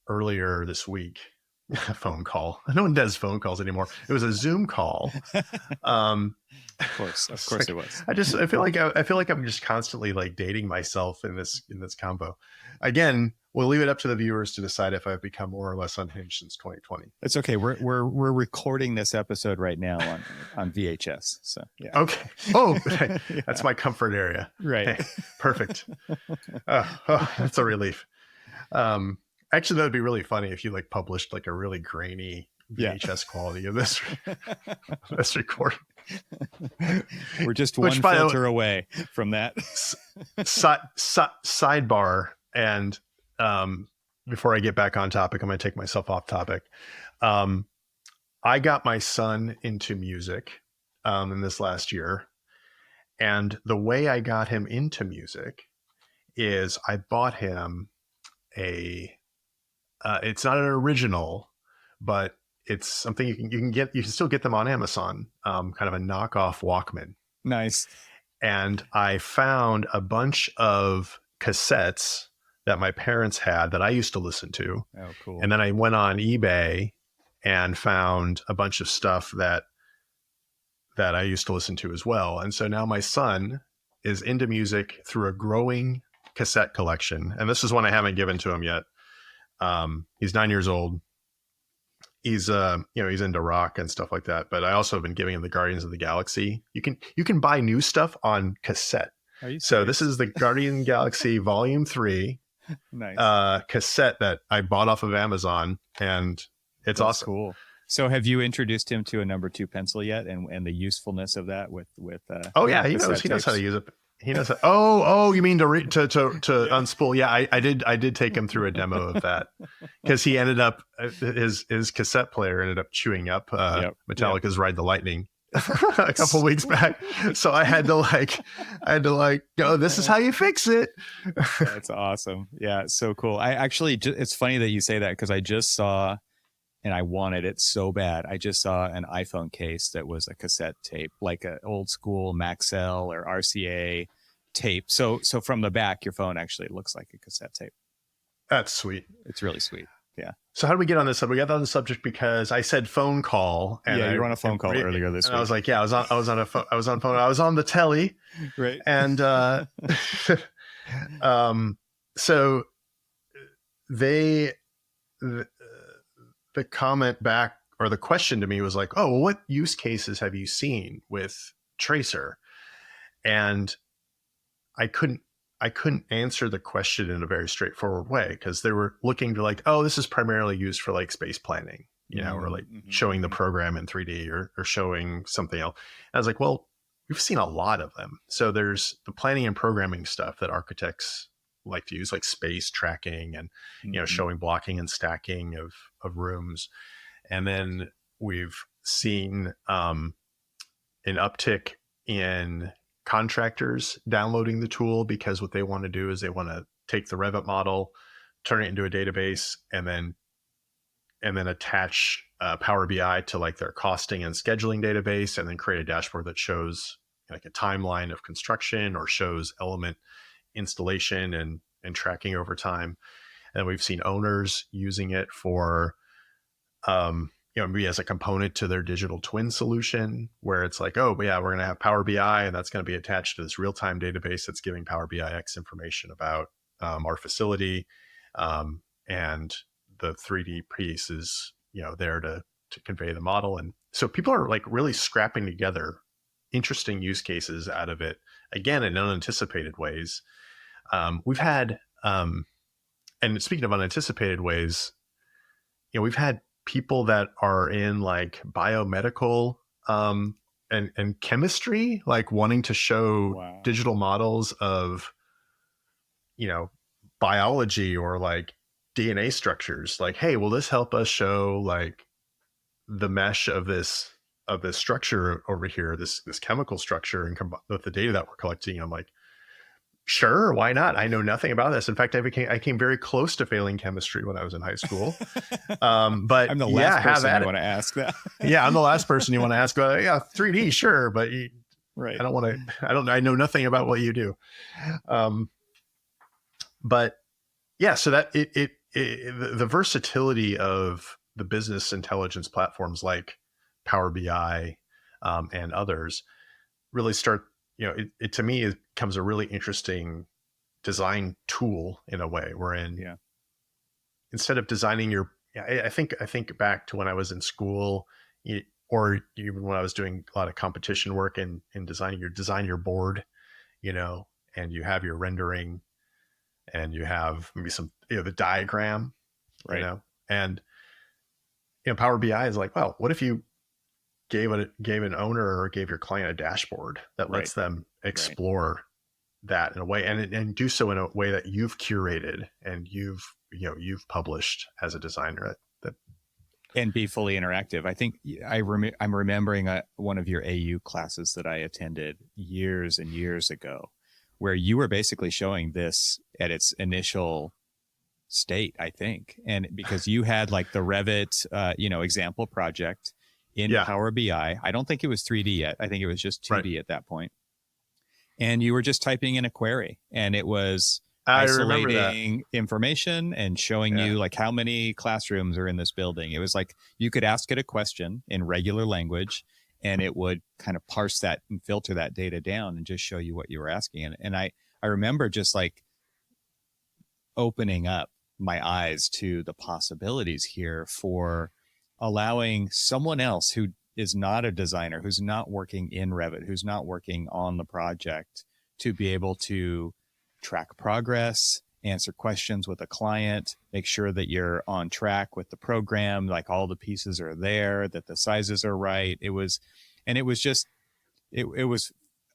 S2: earlier this week. Phone call. No one does phone calls anymore. It was a Zoom call.
S3: Of course it was.
S2: I feel like I'm just constantly like dating myself in this combo. Again, we'll leave it up to the viewers to decide if I've become more or less unhinged since 2020.
S3: It's okay. We're recording this episode right now on VHS. So yeah.
S2: Okay. Oh, that's my comfort area.
S3: Right.
S2: Hey, perfect. That's a relief. Actually, that would be really funny if you like published like a really grainy VHS quality of this recording.
S3: We're just one filter away from that.
S2: Sidebar, and before I get back on topic, I'm going to take myself off topic. I got my son into music in this last year, and the way I got him into music is I bought him it's not an original, but it's something you can still get them on Amazon, kind of a knockoff Walkman.
S3: Nice.
S2: And I found a bunch of cassettes that my parents had that I used to listen to.
S3: Oh, cool.
S2: And then I went on eBay and found a bunch of stuff that I used to listen to as well. And so now my son is into music through a growing cassette collection. And this is one I haven't given to him yet. He's 9 years old. He's he's into rock and stuff like that. But I also have been giving him the Guardians of the Galaxy. You can buy new stuff on cassette. So this is the Guardian Galaxy Volume 3
S3: nice.
S2: Cassette that I bought off of Amazon, and it's awesome.
S3: Cool. So have you introduced him to a number 2 pencil yet, and the usefulness of that with
S2: oh yeah, he knows how to use it. He knows that. Oh, you mean to unspool? Yeah, I did take him through a demo of that, because he ended up his cassette player ended up chewing up Metallica's Ride the Lightning a couple weeks back. So I had to go, this is how you fix it.
S3: That's awesome. Yeah, it's so cool. I actually, it's funny that you say that, because I just saw, and I wanted it so bad, I just saw an iPhone case that was a cassette tape, like an old school Maxell or RCA tape. So from the back, your phone actually looks like a cassette tape.
S2: That's sweet.
S3: It's really sweet. Yeah.
S2: So how do we get on this subject? We got on the subject because I said phone call. And
S3: you were on a phone call earlier this week.
S2: I was like, yeah, I was on phone. I was on the telly.
S3: Right.
S2: And so the comment back, or the question to me was like, oh, well, what use cases have you seen with Tracer? And I couldn't answer the question in a very straightforward way, because they were looking to like, oh, this is primarily used for like space planning, or like showing the program in 3D or showing something else. And I was like, well, we've seen a lot of them. So there's the planning and programming stuff that architects like to use, like space tracking and showing blocking and stacking of rooms. And then we've seen an uptick in contractors downloading the tool, because what they want to do is they want to take the Revit model, turn it into a database, and then and then attach Power BI to like their costing and scheduling database, and then create a dashboard that shows like a timeline of construction or shows element installation and tracking over time. And we've seen owners using it for, maybe as a component to their digital twin solution, where it's like, oh, yeah, we're going to have Power BI, and that's going to be attached to this real-time database that's giving Power BI X information about our facility, and the 3D piece is, there to convey the model. And so people are like really scrapping together interesting use cases out of it, again, in unanticipated ways. We've had, and speaking of unanticipated ways, we've had people that are in like biomedical and chemistry, like wanting to show digital models of, biology or like DNA structures. Like, hey, will this help us show like the mesh of this structure over here, this chemical structure, and with the data that we're collecting? I'm like, sure, why not? I know nothing about this. In fact, I came very close to failing chemistry when I was in high school. But
S3: I'm the last person you want to ask that.
S2: Yeah, I'm the last person you want to ask. Yeah, 3D, sure, but
S3: right.
S2: I know nothing about what you do. But yeah, so that the versatility of the business intelligence platforms like Power BI and others really start, it to me, it becomes a really interesting design tool in a way, wherein instead of designing I think back to when I was in school, or even when I was doing a lot of competition work and design your board, and you have your rendering, and you have maybe some, the diagram,
S3: right.
S2: And Power BI is like, well, what if you gave an owner or gave your client a dashboard that lets them explore that in a way, and do so in a way that you've curated and you've published as a designer,
S3: and be fully interactive. I think I'm remembering one of your AU classes that I attended years and years ago, where you were basically showing this at its initial state, I think. And because you had like the Revit, example project in Power BI. I don't think it was 3D yet. I think it was just 2D at that point. And you were just typing in a query, and it was isolating information and showing you like how many classrooms are in this building. It was like you could ask it a question in regular language, and it would kind of parse that and filter that data down and just show you what you were asking. And I remember just like opening up my eyes to the possibilities here for allowing someone else who is not a designer, who's not working in Revit, who's not working on the project, to be able to track progress, answer questions with a client, make sure that you're on track with the program, like all the pieces are there, that the sizes are right. It was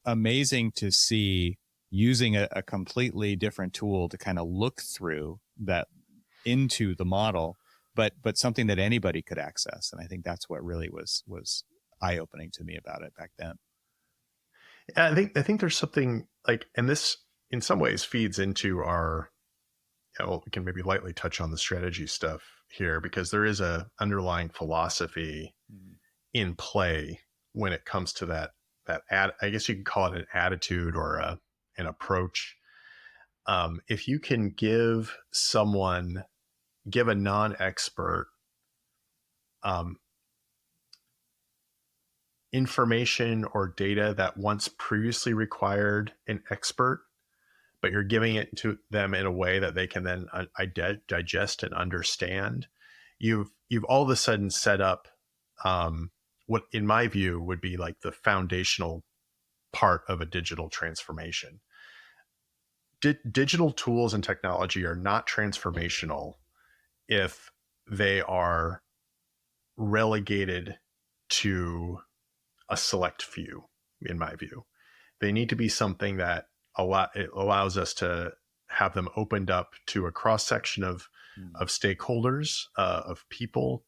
S3: amazing to see, using a completely different tool to kind of look through that into the model, but something that anybody could access. And I think that's what really was eye-opening to me about it back then.
S2: I think there's something like, and this in some ways feeds into our, we can maybe lightly touch on the strategy stuff here, because there is a underlying philosophy in play when it comes to that I guess you could call it an attitude or an approach. If you can give a non-expert information or data that once previously required an expert, but you're giving it to them in a way that they can then digest and understand, you've all of a sudden set up what in my view would be like the foundational part of a digital transformation. Digital tools and technology are not transformational if they are relegated to a select few, in my view. They need to be something that it allows us to have them opened up to a cross section of stakeholders, of people,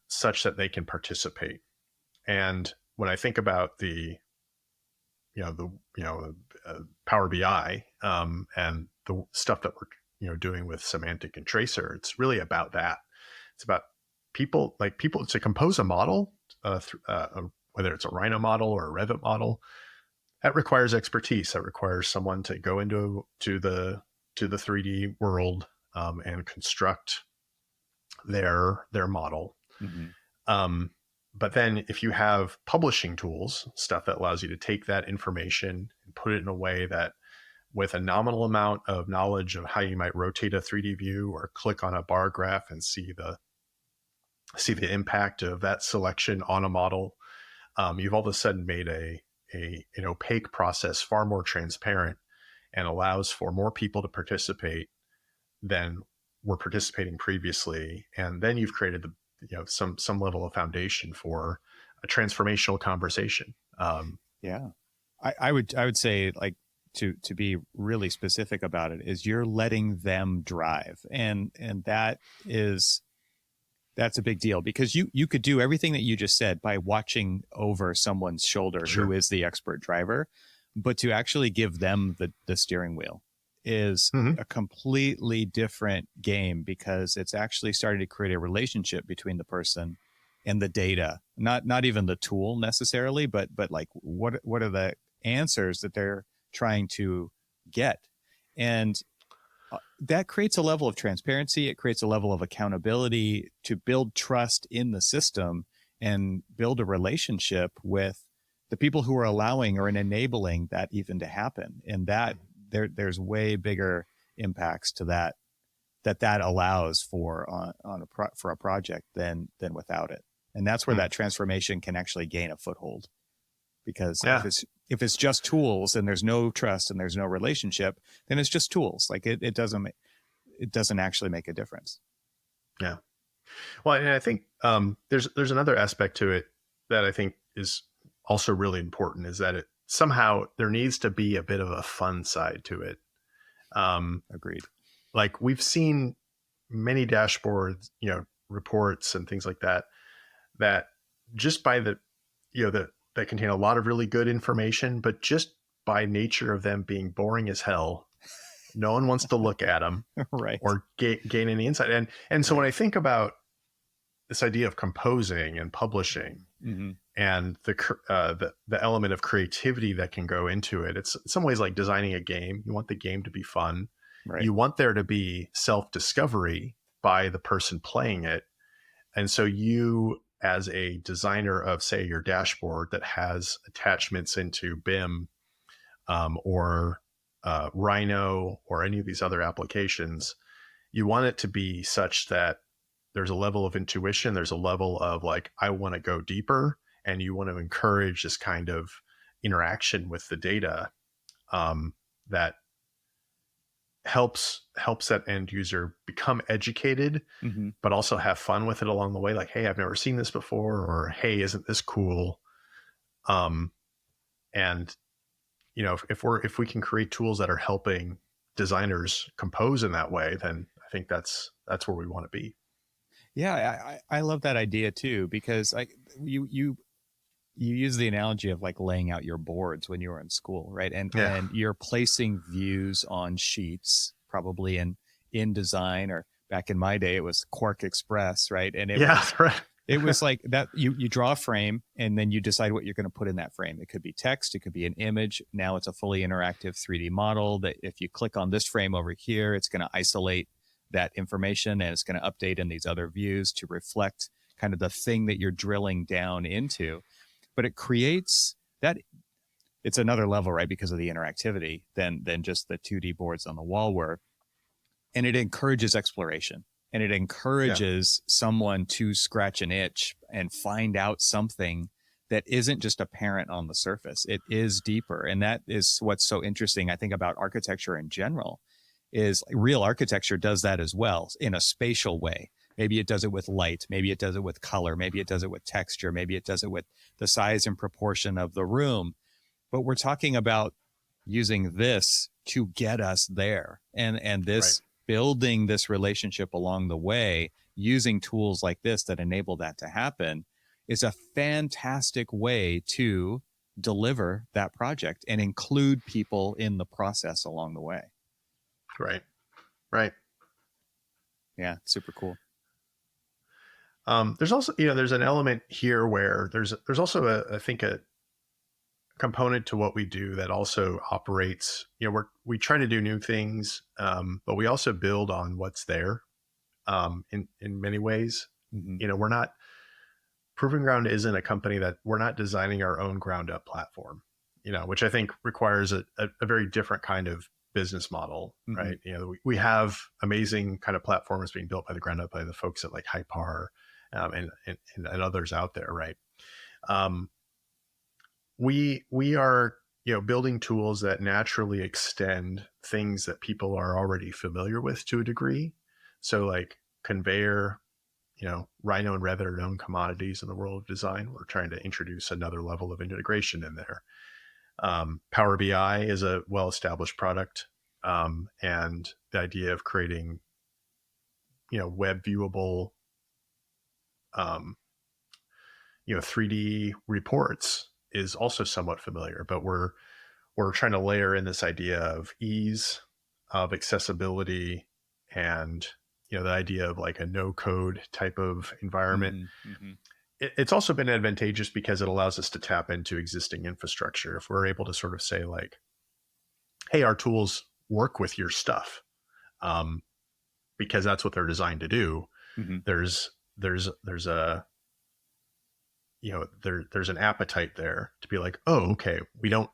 S2: such that they can participate. And when I think about the Power BI and the stuff that we're doing with semantic and tracer, it's really about that. It's about people to compose a model, whether it's a Rhino model or a Revit model. That requires expertise. That requires someone to go into the 3D world and construct their model.
S3: Mm-hmm.
S2: But then if you have publishing tools, stuff that allows you to take that information and put it in a way that with a nominal amount of knowledge of how you might rotate a 3D view or click on a bar graph and see the impact of that selection on a model, you've all of a sudden made an opaque process far more transparent and allows for more people to participate than were participating previously. And then you've created some level of foundation for a transformational conversation.
S3: Yeah. I would say, like, to be really specific about it, is you're letting them drive. And that's a big deal, because you could do everything that you just said by watching over someone's shoulder,
S2: Sure.
S3: who is the expert driver, but to actually give them the steering wheel is
S2: Mm-hmm.
S3: a completely different game, because it's actually starting to create a relationship between the person and the data, not even the tool necessarily, but like what are the answers that they're trying to get. And that creates a level of transparency. It creates a level of accountability to build trust in the system and build a relationship with the people who are allowing or enabling that even to happen. And that there's way bigger impacts to that allows for for a project than without it. And that's where that transformation can actually gain a foothold. Because if it's just tools and there's no trust and there's no relationship, then it's just tools. Like it doesn't actually make a difference.
S2: Yeah. Well, and I think there's another aspect to it that I think is also really important, is that it somehow there needs to be a bit of a fun side to it.
S3: Agreed.
S2: Like we've seen many dashboards, reports and things like that just by that contain a lot of really good information, but just by nature of them being boring as hell, no one wants to look at them
S3: Right.
S2: or gain any insight. And so when I think about this idea of composing and publishing,
S3: Mm-hmm.
S2: and the element of creativity that can go into it, it's in some ways like designing a game. You want the game to be fun.
S3: Right.
S2: You want there to be self-discovery by the person playing it. And so you, as a designer of, say, your dashboard that has attachments into BIM or Rhino or any of these other applications, you want it to be such that there's a level of intuition, there's a level of like, I want to go deeper, and you want to encourage this kind of interaction with the data that helps that end user become educated,
S3: Mm-hmm.
S2: but also have fun with it along the way. Like, hey, I've never seen this before, or hey, isn't this cool? And if we can create tools that are helping designers compose in that way, then I think that's where we want to be.
S3: Yeah, I love that idea too, because like you use the analogy of like laying out your boards when you were in school, right? And you're placing views on sheets, probably in InDesign, or back in my day it was Quark Express, right? And it was like that. You draw a frame and then you decide what you're going to put in that frame. It could be text, it could be an image. Now it's a fully interactive 3D model that if you click on this frame over here, it's going to isolate that information and it's going to update in these other views to reflect kind of the thing that you're drilling down into. But it creates that, it's another level, right? Because of the interactivity than just the 2D boards on the wall were. And it encourages exploration, and it encourages someone to scratch an itch and find out something that isn't just apparent on the surface. It is deeper. And that is what's so interesting, I think, about architecture in general, is real architecture does that as well in a spatial way. Maybe it does it with light. Maybe it does it with color. Maybe it does it with texture. Maybe it does it with the size and proportion of the room. But we're talking about using this to get us there. And this building this relationship along the way, using tools like this that enable that to happen, is a fantastic way to deliver that project and include people in the process along the way.
S2: Right.
S3: Yeah, super cool.
S2: There's also, there's an element here where there's also I think a component to what we do that also operates, we try to do new things, but we also build on what's there, in many ways.
S3: Mm-hmm.
S2: We're not, Proving Ground isn't a company that we're not designing our own ground up platform, which I think requires a very different kind of business model,
S3: Mm-hmm.
S2: right? We have amazing kind of platforms being built by the ground up by the folks at like Hypar, and others out there, right? We are, building tools that naturally extend things that people are already familiar with to a degree. So like Conveyor, Rhino and Revit are known commodities in the world of design. We're trying to introduce another level of integration in there. Power BI is a well-established product, and the idea of creating, web viewable, 3D reports is also somewhat familiar. But we're trying to layer in this idea of ease, of accessibility, and the idea of like a no code type of environment.
S3: Mm-hmm. Mm-hmm.
S2: It's also been advantageous because it allows us to tap into existing infrastructure. If we're able to sort of say like, hey, our tools work with your stuff, because that's what they're designed to do.
S3: Mm-hmm.
S2: There's a, there's an appetite there to be like, oh, okay, we don't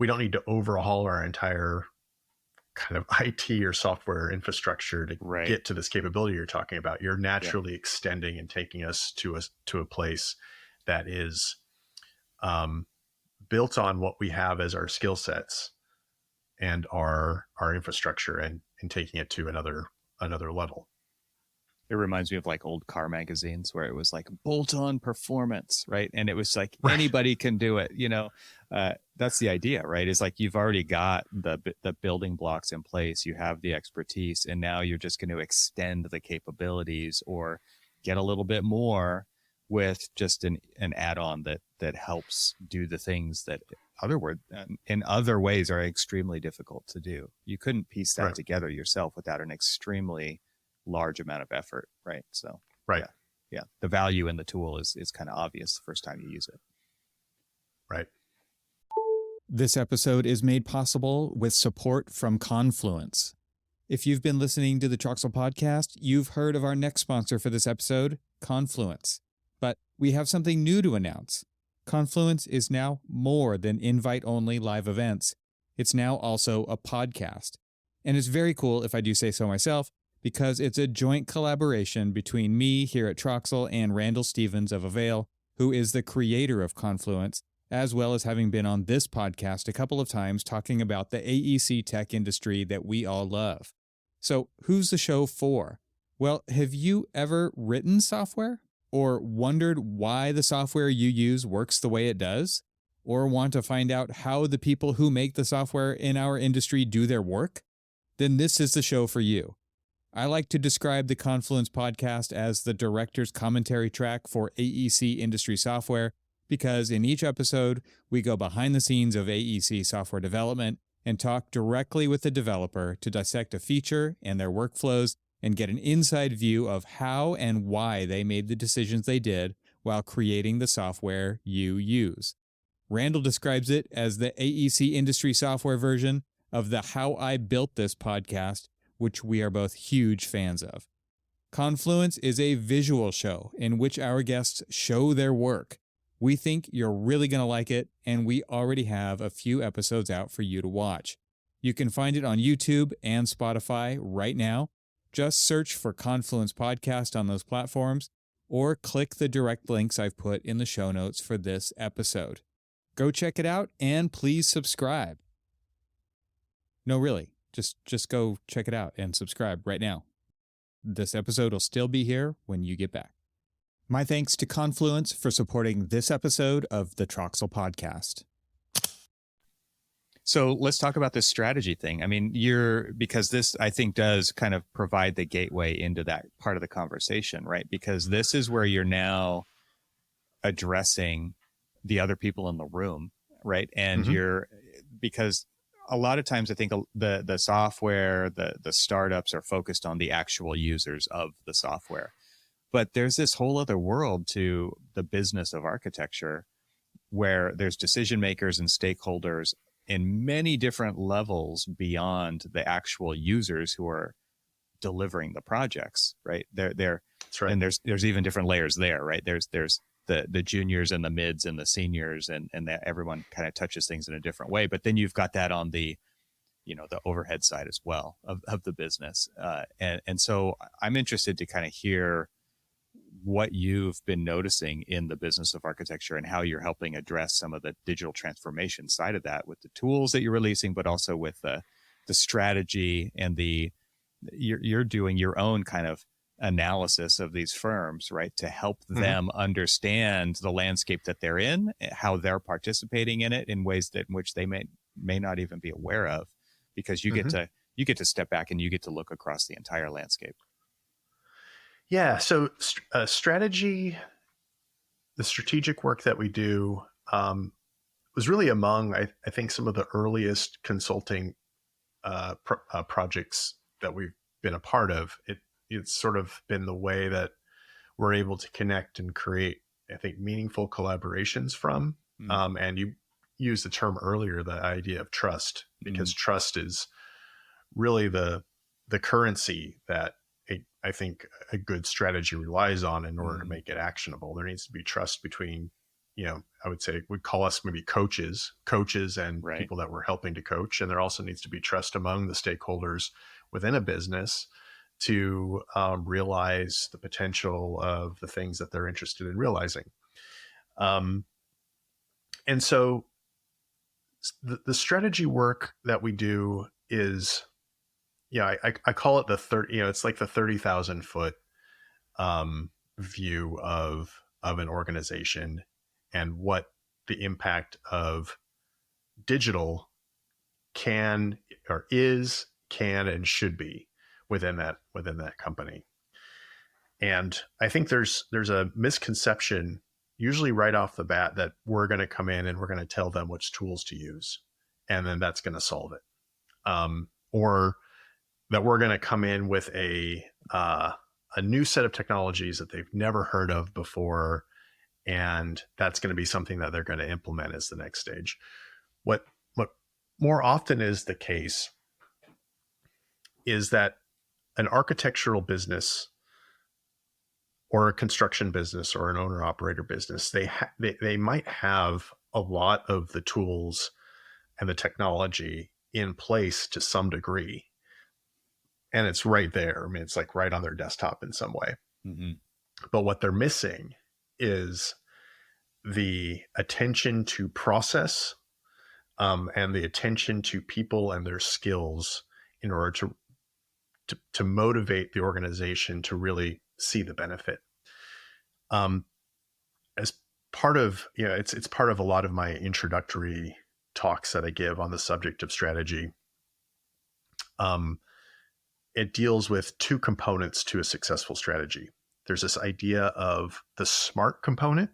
S2: need to overhaul our entire kind of IT or software infrastructure to get to this capability you're talking about. You're naturally extending and taking us to a place that is, built on what we have as our skill sets and our infrastructure, and taking it to another level.
S3: It reminds me of like old car magazines where it was like bolt-on performance, right? And it was like anybody can do it, that's the idea, right? It's like you've already got the building blocks in place, you have the expertise, and now you're just going to extend the capabilities or get a little bit more with just an add-on that helps do the things that in other ways are extremely difficult to do. You couldn't piece that together yourself without an extremely large amount of effort, right? So yeah, the value in the tool is kind of obvious the first time you use it.
S2: Right.
S1: This episode is made possible with support from Confluence. If you've been listening to the Troxel podcast, you've heard of our next sponsor for this episode, Confluence. But we have something new to announce. Confluence is now more than invite-only live events. It's now also a podcast. And it's very cool, if I do say so myself, because it's a joint collaboration between me here at Troxel and Randall Stevens of Avail, who is the creator of Confluence, as well as having been on this podcast a couple of times talking about the AEC tech industry that we all love. So who's the show for? Well, have you ever written software? Or wondered why the software you use works the way it does? Or want to find out how the people who make the software in our industry do their work? Then this is the show for you. I like to describe the Confluence podcast as the director's commentary track for AEC industry software, because in each episode, we go behind the scenes of AEC software development and talk directly with the developer to dissect a feature and their workflows and get an inside view of how and why they made the decisions they did while creating the software you use. Randall describes it as the AEC industry software version of the How I Built This podcast, which we are both huge fans of. Confluence is a visual show in which our guests show their work. We think you're really going to like it, and we already have a few episodes out for you to watch. You can find it on YouTube and Spotify right now. Just search for Confluence Podcast on those platforms, or click the direct links I've put in the show notes for this episode. Go check it out, and please subscribe. No, really, just go check it out and subscribe right now. This episode will still be here when you get back. My thanks to Confluence for supporting this episode of the Troxel Podcast.
S3: So let's talk about this strategy thing. I mean, because this, I think, does kind of provide the gateway into that part of the conversation, right? Because this is where you're now addressing the other people in the room, right? And because a lot of times I think the software, the startups are focused on the actual users of the software. But there's this whole other world to the business of architecture where there's decision makers and stakeholders in many different levels beyond the actual users who are delivering the projects, right?
S2: That's right.
S3: And there's even different layers there, right? There's the juniors and the mids and the seniors, and that everyone kind of touches things in a different way. But then you've got that on the, the overhead side as well of the business. And so I'm interested to kind of hear what you've been noticing in the business of architecture and how you're helping address some of the digital transformation side of that with the tools that you're releasing, but also with the strategy and you're doing your own kind of analysis of these firms, right? To help them understand the landscape that they're in, how they're participating in it in ways in which they may not even be aware of, because you get to step back and you get to look across the entire landscape.
S2: Yeah. So strategy, the strategic work that we do was really among, I think, some of the earliest consulting projects that we've been a part of. It's sort of been the way that we're able to connect and create, I think, meaningful collaborations from. And you used the term earlier, the idea of trust, because trust is really the currency that I think a good strategy relies on in order to make it actionable. There needs to be trust between, I would say we'd call us maybe coaches and people that we're helping to coach. And there also needs to be trust among the stakeholders within a business to realize the potential of the things that they're interested in realizing. And so the strategy work that we do is, I call it it's like the 30,000 foot view of an organization and what the impact of digital can and should be within that company. And I think there's a misconception usually right off the bat that we're going to come in and we're going to tell them which tools to use, and then that's going to solve it. Or that we're going to come in with a new set of technologies that they've never heard of before, and that's going to be something that they're going to implement as the next stage. What more often is the case is that an architectural business or a construction business or an owner-operator business, they might have a lot of the tools and the technology in place to some degree. And it's right there. I mean, it's like right on their desktop in some way. But what they're missing is the attention to process and the attention to people and their skills in order to motivate the organization to really see the benefit. As part of, it's part of a lot of my introductory talks that I give on the subject of strategy. It deals with two components to a successful strategy. There's this idea of the SMART component,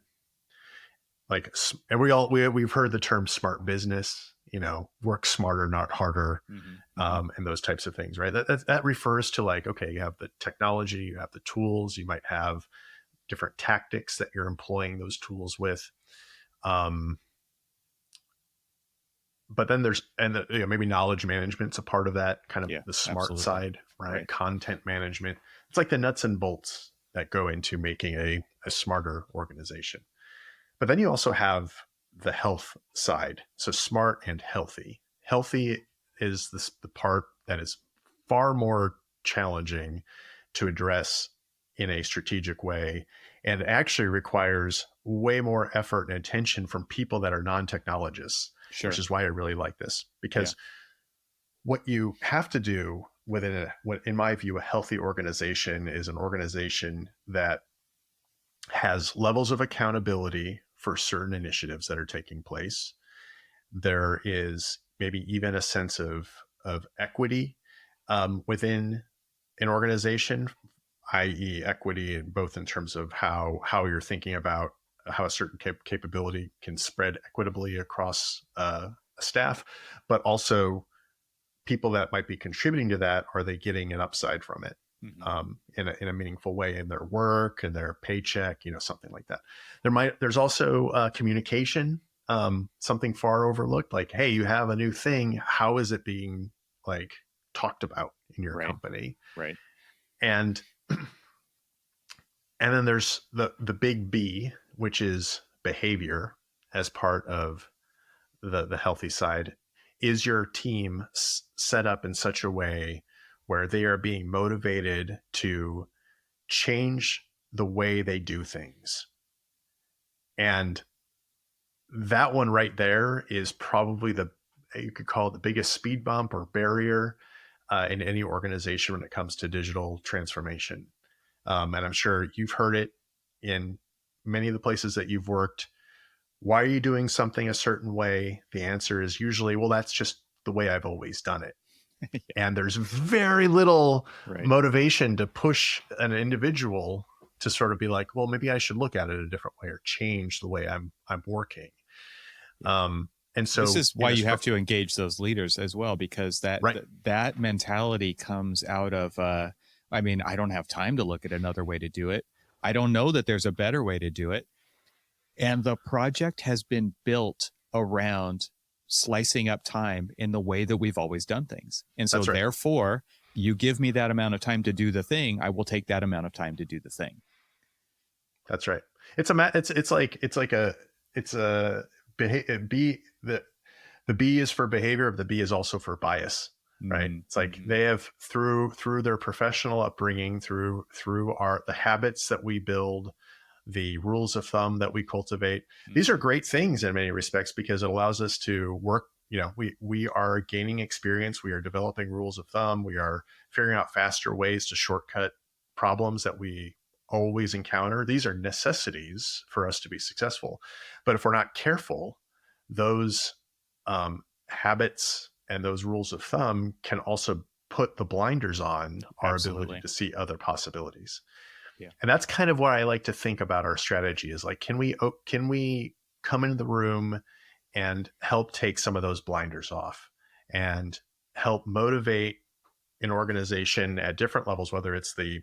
S2: and we've heard the term smart business, work smarter, not harder, and those types of things, right? That refers to okay, you have the technology, you have the tools, you might have different tactics that you're employing those tools with. But then there's, maybe knowledge management's a part of that, kind of the smart side, right? Content management. It's like the nuts and bolts that go into making a smarter organization. But then you also have the health side. So smart and healthy. Healthy is the part that is far more challenging to address in a strategic way, and actually requires way more effort and attention from people that are non-technologists. Sure. Which is why I really like this, because what you have to do within in my view, a healthy organization is an organization that has levels of accountability for certain initiatives that are taking place. There is maybe even a sense of equity within an organization, i.e. equity both in terms of how you're thinking about how a certain capability can spread equitably across a staff, but also people that might be contributing to that, are they getting an upside from it? in a meaningful way in their work and their paycheck, something like that. There's also communication, something far overlooked, like, hey, you have a new thing. How is it being like talked about in your company?
S3: Right.
S2: And then there's the big B, which is behavior as part of the healthy side. Is your team set up in such a way where they are being motivated to change the way they do things? And that one right there is probably you could call it the biggest speed bump or barrier in any organization when it comes to digital transformation. And I'm sure you've heard it in many of the places that you've worked. Why are you doing something a certain way? The answer is usually, well, that's just the way I've always done it. Yeah. And there's very little motivation to push an individual to sort of be like, well, maybe I should look at it a different way or change the way I'm working. And so
S3: this is why you have to engage those leaders as well, because that mentality comes out of, I don't have time to look at another way to do it. I don't know that there's a better way to do it. And the project has been built around slicing up time in the way that we've always done things. And so therefore, you give me that amount of time to do the thing, I will take that amount of time to do the thing.
S2: That's right. The B is for behavior, the B is also for bias, right? It's like they have through their professional upbringing, through the habits that we build, the rules of thumb that we cultivate. These are great things in many respects because it allows us to work. We are gaining experience. We are developing rules of thumb. We are figuring out faster ways to shortcut problems that we always encounter. These are necessities for us to be successful. But if we're not careful, those habits and those rules of thumb can also put the blinders on our ability to see other possibilities. Yeah. And that's kind of what I like to think about our strategy is like, can we come into the room and help take some of those blinders off and help motivate an organization at different levels, whether it's the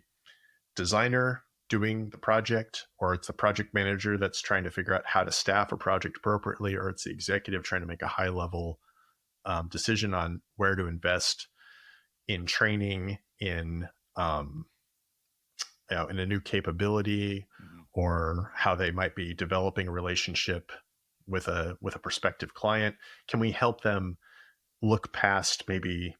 S2: designer doing the project, or it's the project manager that's trying to figure out how to staff a project appropriately, or it's the executive trying to make a high level decision on where to invest in training, in a new capability, or how they might be developing a relationship with a prospective client. Can we help them look past maybe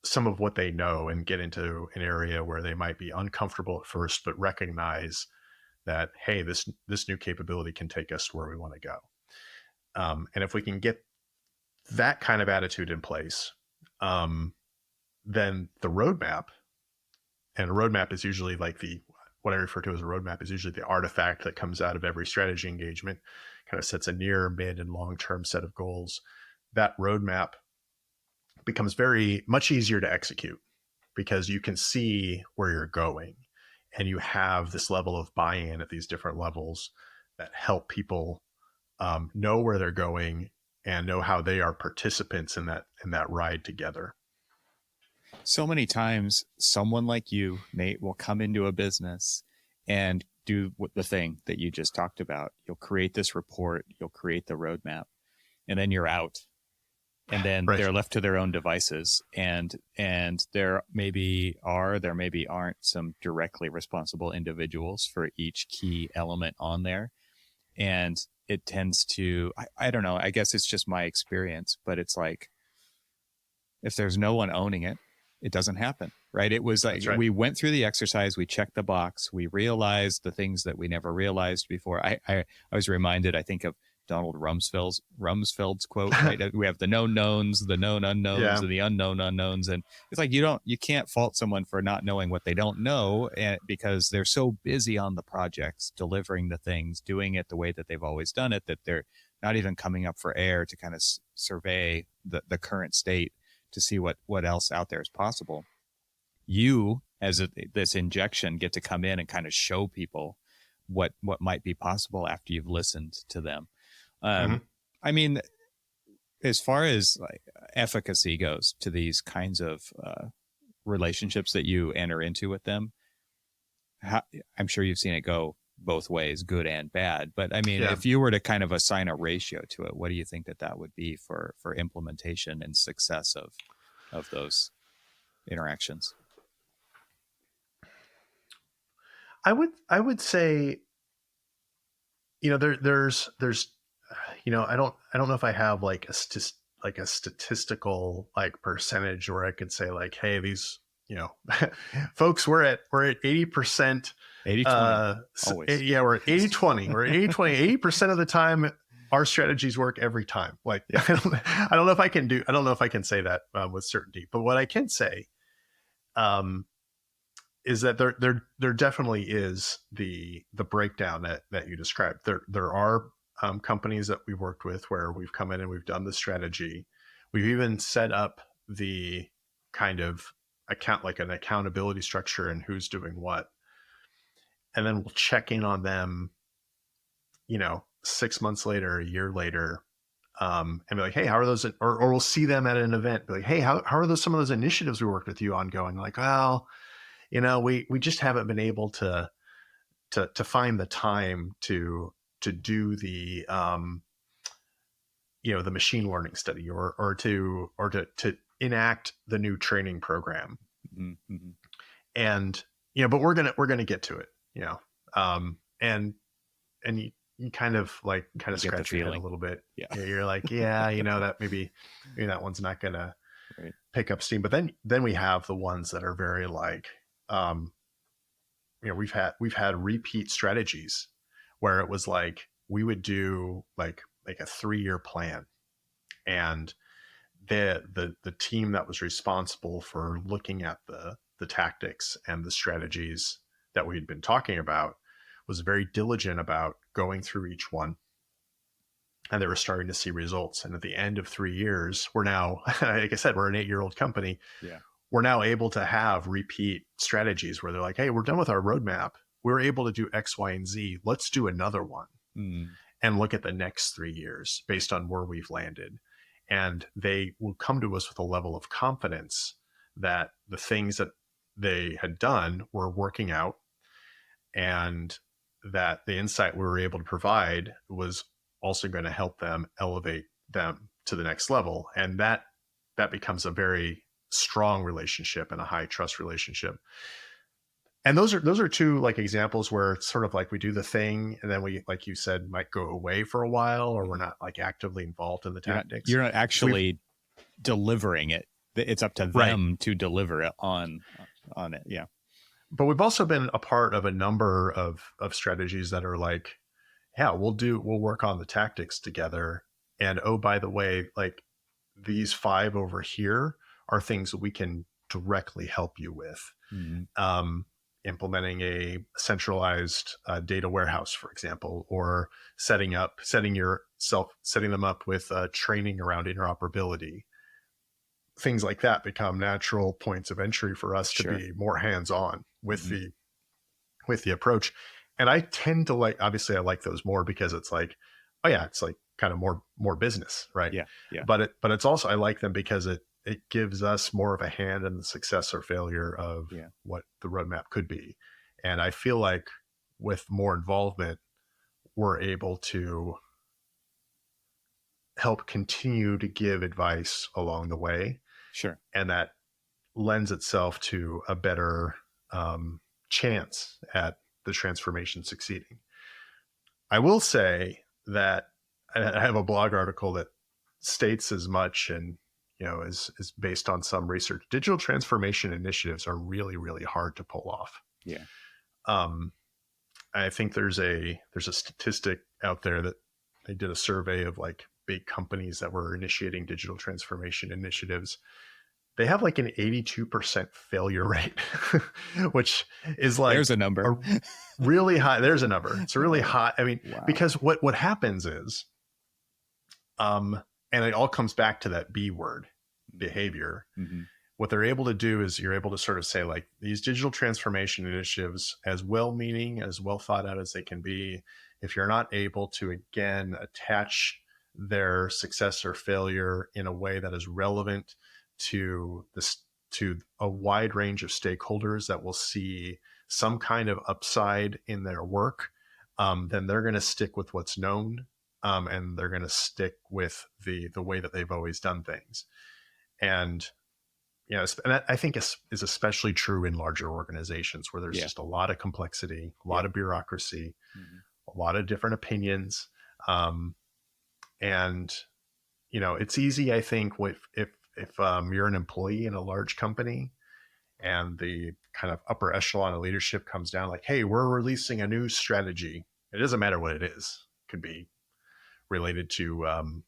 S2: some of what they know and get into an area where they might be uncomfortable at first, but recognize that, hey, this new capability can take us where we want to go. And if we can get that kind of attitude in place, then the roadmap, and a roadmap is usually like what I refer to as a roadmap is usually the artifact that comes out of every strategy engagement, kind of sets a near, mid, and long-term set of goals. That roadmap becomes very much easier to execute because you can see where you're going and you have this level of buy-in at these different levels that help people know where they're going and know how they are participants in that ride together.
S3: So many times someone like you, Nate, will come into a business and do the thing that you just talked about. You'll create this report, you'll create the roadmap, and then you're out. And then they're left to their own devices. And there maybe aren't some directly responsible individuals for each key element on there. And it tends to, I don't know, I guess it's just my experience, but it's like, if there's no one owning it, it doesn't happen, right? It was like, we went through the exercise, we checked the box, we realized the things that we never realized before. I was reminded, I think, of Donald Rumsfeld's quote, right? We have the known knowns, the known unknowns, and the unknown unknowns. And it's like, you can't fault someone for not knowing what they don't know, because they're so busy on the projects, delivering the things, doing it the way that they've always done it, that they're not even coming up for air to kind of survey the current state to see what else out there is possible. You, as this injection, get to come in and kind of show people what might be possible after you've listened to them. I mean, as far as like efficacy goes to these kinds of relationships that you enter into with them, I'm sure you've seen it go both ways, good and bad. But I mean,
S2: Yeah.
S3: if you were to kind of assign a ratio to it, what do you think that would be for implementation and success of those interactions?
S2: I would say, there's I don't know if I have like like a statistical like percentage where I could say like, hey, these, folks, we're at 80%.
S3: 80/20, always.
S2: Yeah, we're at 80/20. We're at 80/20. 80% of the time, our strategies work every time. Like,
S3: Yeah.
S2: I don't know if I can say that with certainty, but what I can say is that there definitely is the breakdown that you described. There are companies that we've worked with where we've come in and we've done the strategy. We've even set up the kind of like an accountability structure and who's doing what. And then we'll check in on them, 6 months later, a year later, and be like, hey, how are those? Or we'll see them at an event, be like, hey, how are those, some of those initiatives we worked with you on going? Like, well, we just haven't been able to find the time to do the the machine learning study or to enact the new training program.
S3: Mm-hmm.
S2: And but we're gonna get to it, and you kind of scratch your head a little bit.
S3: Yeah.
S2: You're like, yeah, that maybe that one's not gonna
S3: right.
S2: pick up steam. But then we have the ones that are very like, we've had repeat strategies where it was like we would do like a 3-year plan, and the team that was responsible for looking at the tactics and the strategies that we had been talking about was very diligent about going through each one, and they were starting to see results. And at the end of 3 years, we're now, like I said, we're an 8-year-old company.
S3: Yeah.
S2: We're now able to have repeat strategies where they're like, hey, we're done with our roadmap. We're able to do X, Y, and Z. Let's do another one and look at the next 3 years based on where we've landed. And they will come to us with a level of confidence that the things that they had done were working out, and that the insight we were able to provide was also going to help them elevate them to the next level. And that becomes a very strong relationship and a high trust relationship. And those are two like examples where it's sort of like we do the thing and then we, like you said, might go away for a while, or we're not like actively involved in the tactics.
S3: You're not actually delivering it. It's up to them to deliver it on it. Yeah.
S2: But we've also been a part of a number of strategies that are like, yeah, we'll work on the tactics together. And oh, by the way, like these 5 over here are things that we can directly help you with. Mm-hmm. Implementing a centralized data warehouse, for example, or setting them up with training around interoperability. Things like that become natural points of entry for us to be more hands-on with the approach. And I tend to like, obviously I like those more because it's like, oh yeah, it's like kind of more business, right?
S3: Yeah.
S2: But it's also, I like them because it gives us more of a hand in the success or failure of what the roadmap could be. And I feel like with more involvement, we're able to help continue to give advice along the way.
S3: Sure.
S2: And that lends itself to a better chance at the transformation succeeding. I will say that I have a blog article that states as much, and is based on some research. Digital transformation initiatives are really, really hard to pull off.
S3: Yeah.
S2: I think there's a statistic out there that they did a survey of like big companies that were initiating digital transformation initiatives. They have like an 82% failure rate, which is like,
S3: there's a number.
S2: Really high. There's a number. It's really high. I mean, because what happens is, and it all comes back to that B word, behavior. Mm-hmm. What they're able to do is you're able to sort of say like these digital transformation initiatives, as well-meaning, as well thought out as they can be, if you're not able to, again, attach their success or failure in a way that is relevant to to a wide range of stakeholders that will see some kind of upside in their work, then they're going to stick with what's known, and they're going to stick with the way that they've always done things. And and that I think is especially true in larger organizations where there's just a lot of complexity, a lot of bureaucracy, a lot of different opinions, and it's easy, I think, if you're an employee in a large company and the kind of upper echelon of leadership comes down like, hey, we're releasing a new strategy. It doesn't matter what it is. It could be related to,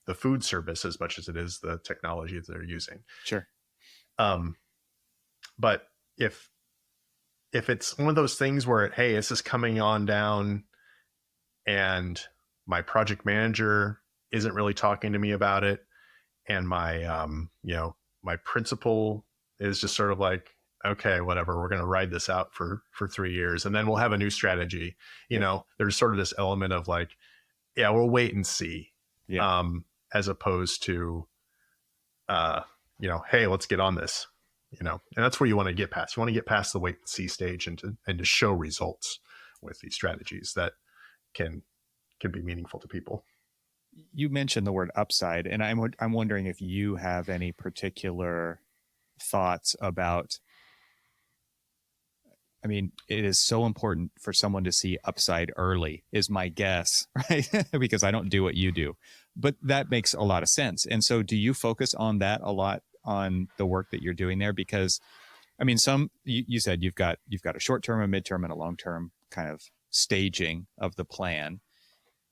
S2: the food service as much as it is the technology that they're using.
S3: Sure.
S2: But if it's one of those things where, hey, this is coming on down and my project manager isn't really talking to me about it, and my my principal is just sort of like, okay, whatever, we're going to ride this out for 3 years and then we'll have a new strategy. There's sort of this element of like, yeah, we'll wait and see, as opposed to hey, let's get on this, and that's where you want to get past. You want to get past the wait and see stage and to show results with these strategies that can be meaningful to people.
S3: You mentioned the word upside, and I'm wondering if you have any particular thoughts about, I mean, it is so important for someone to see upside early, is my guess, right? Because I don't do what you do, but that makes a lot of sense. And so do you focus on that a lot on the work that you're doing there? Because I mean, you said you've got a short-term, a mid-term, and a long-term kind of staging of the plan.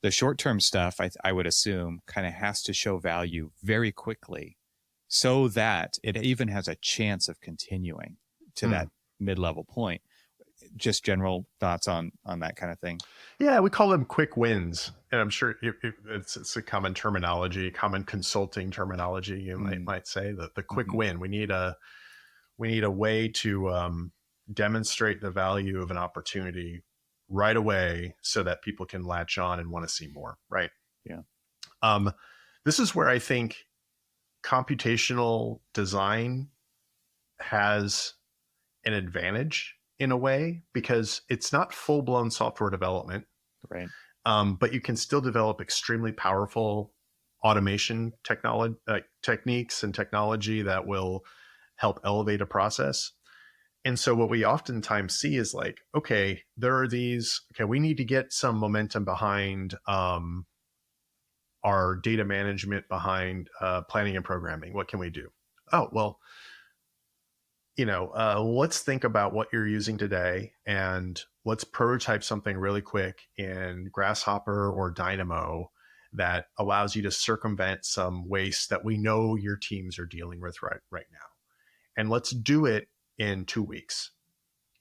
S3: The short-term stuff, I would assume, kind of has to show value very quickly so that it even has a chance of continuing to that mid-level point. Just general thoughts on that kind of thing.
S2: Yeah, we call them quick wins. And I'm sure it's a common terminology, common consulting terminology, you might say, the quick win. We need a way to demonstrate the value of an opportunity right away so that people can latch on and want to see more, right?
S3: Yeah.
S2: This is where I think computational design has an advantage in a way, because it's not full-blown software development,
S3: right?
S2: But you can still develop extremely powerful automation techniques and technology that will help elevate a process. And so what we oftentimes see is like, okay, we need to get some momentum behind our data management, behind planning and programming. What can we do? Oh, well, let's think about what you're using today and let's prototype something really quick in Grasshopper or Dynamo that allows you to circumvent some waste that we know your teams are dealing with right now. And let's do it in 2 weeks,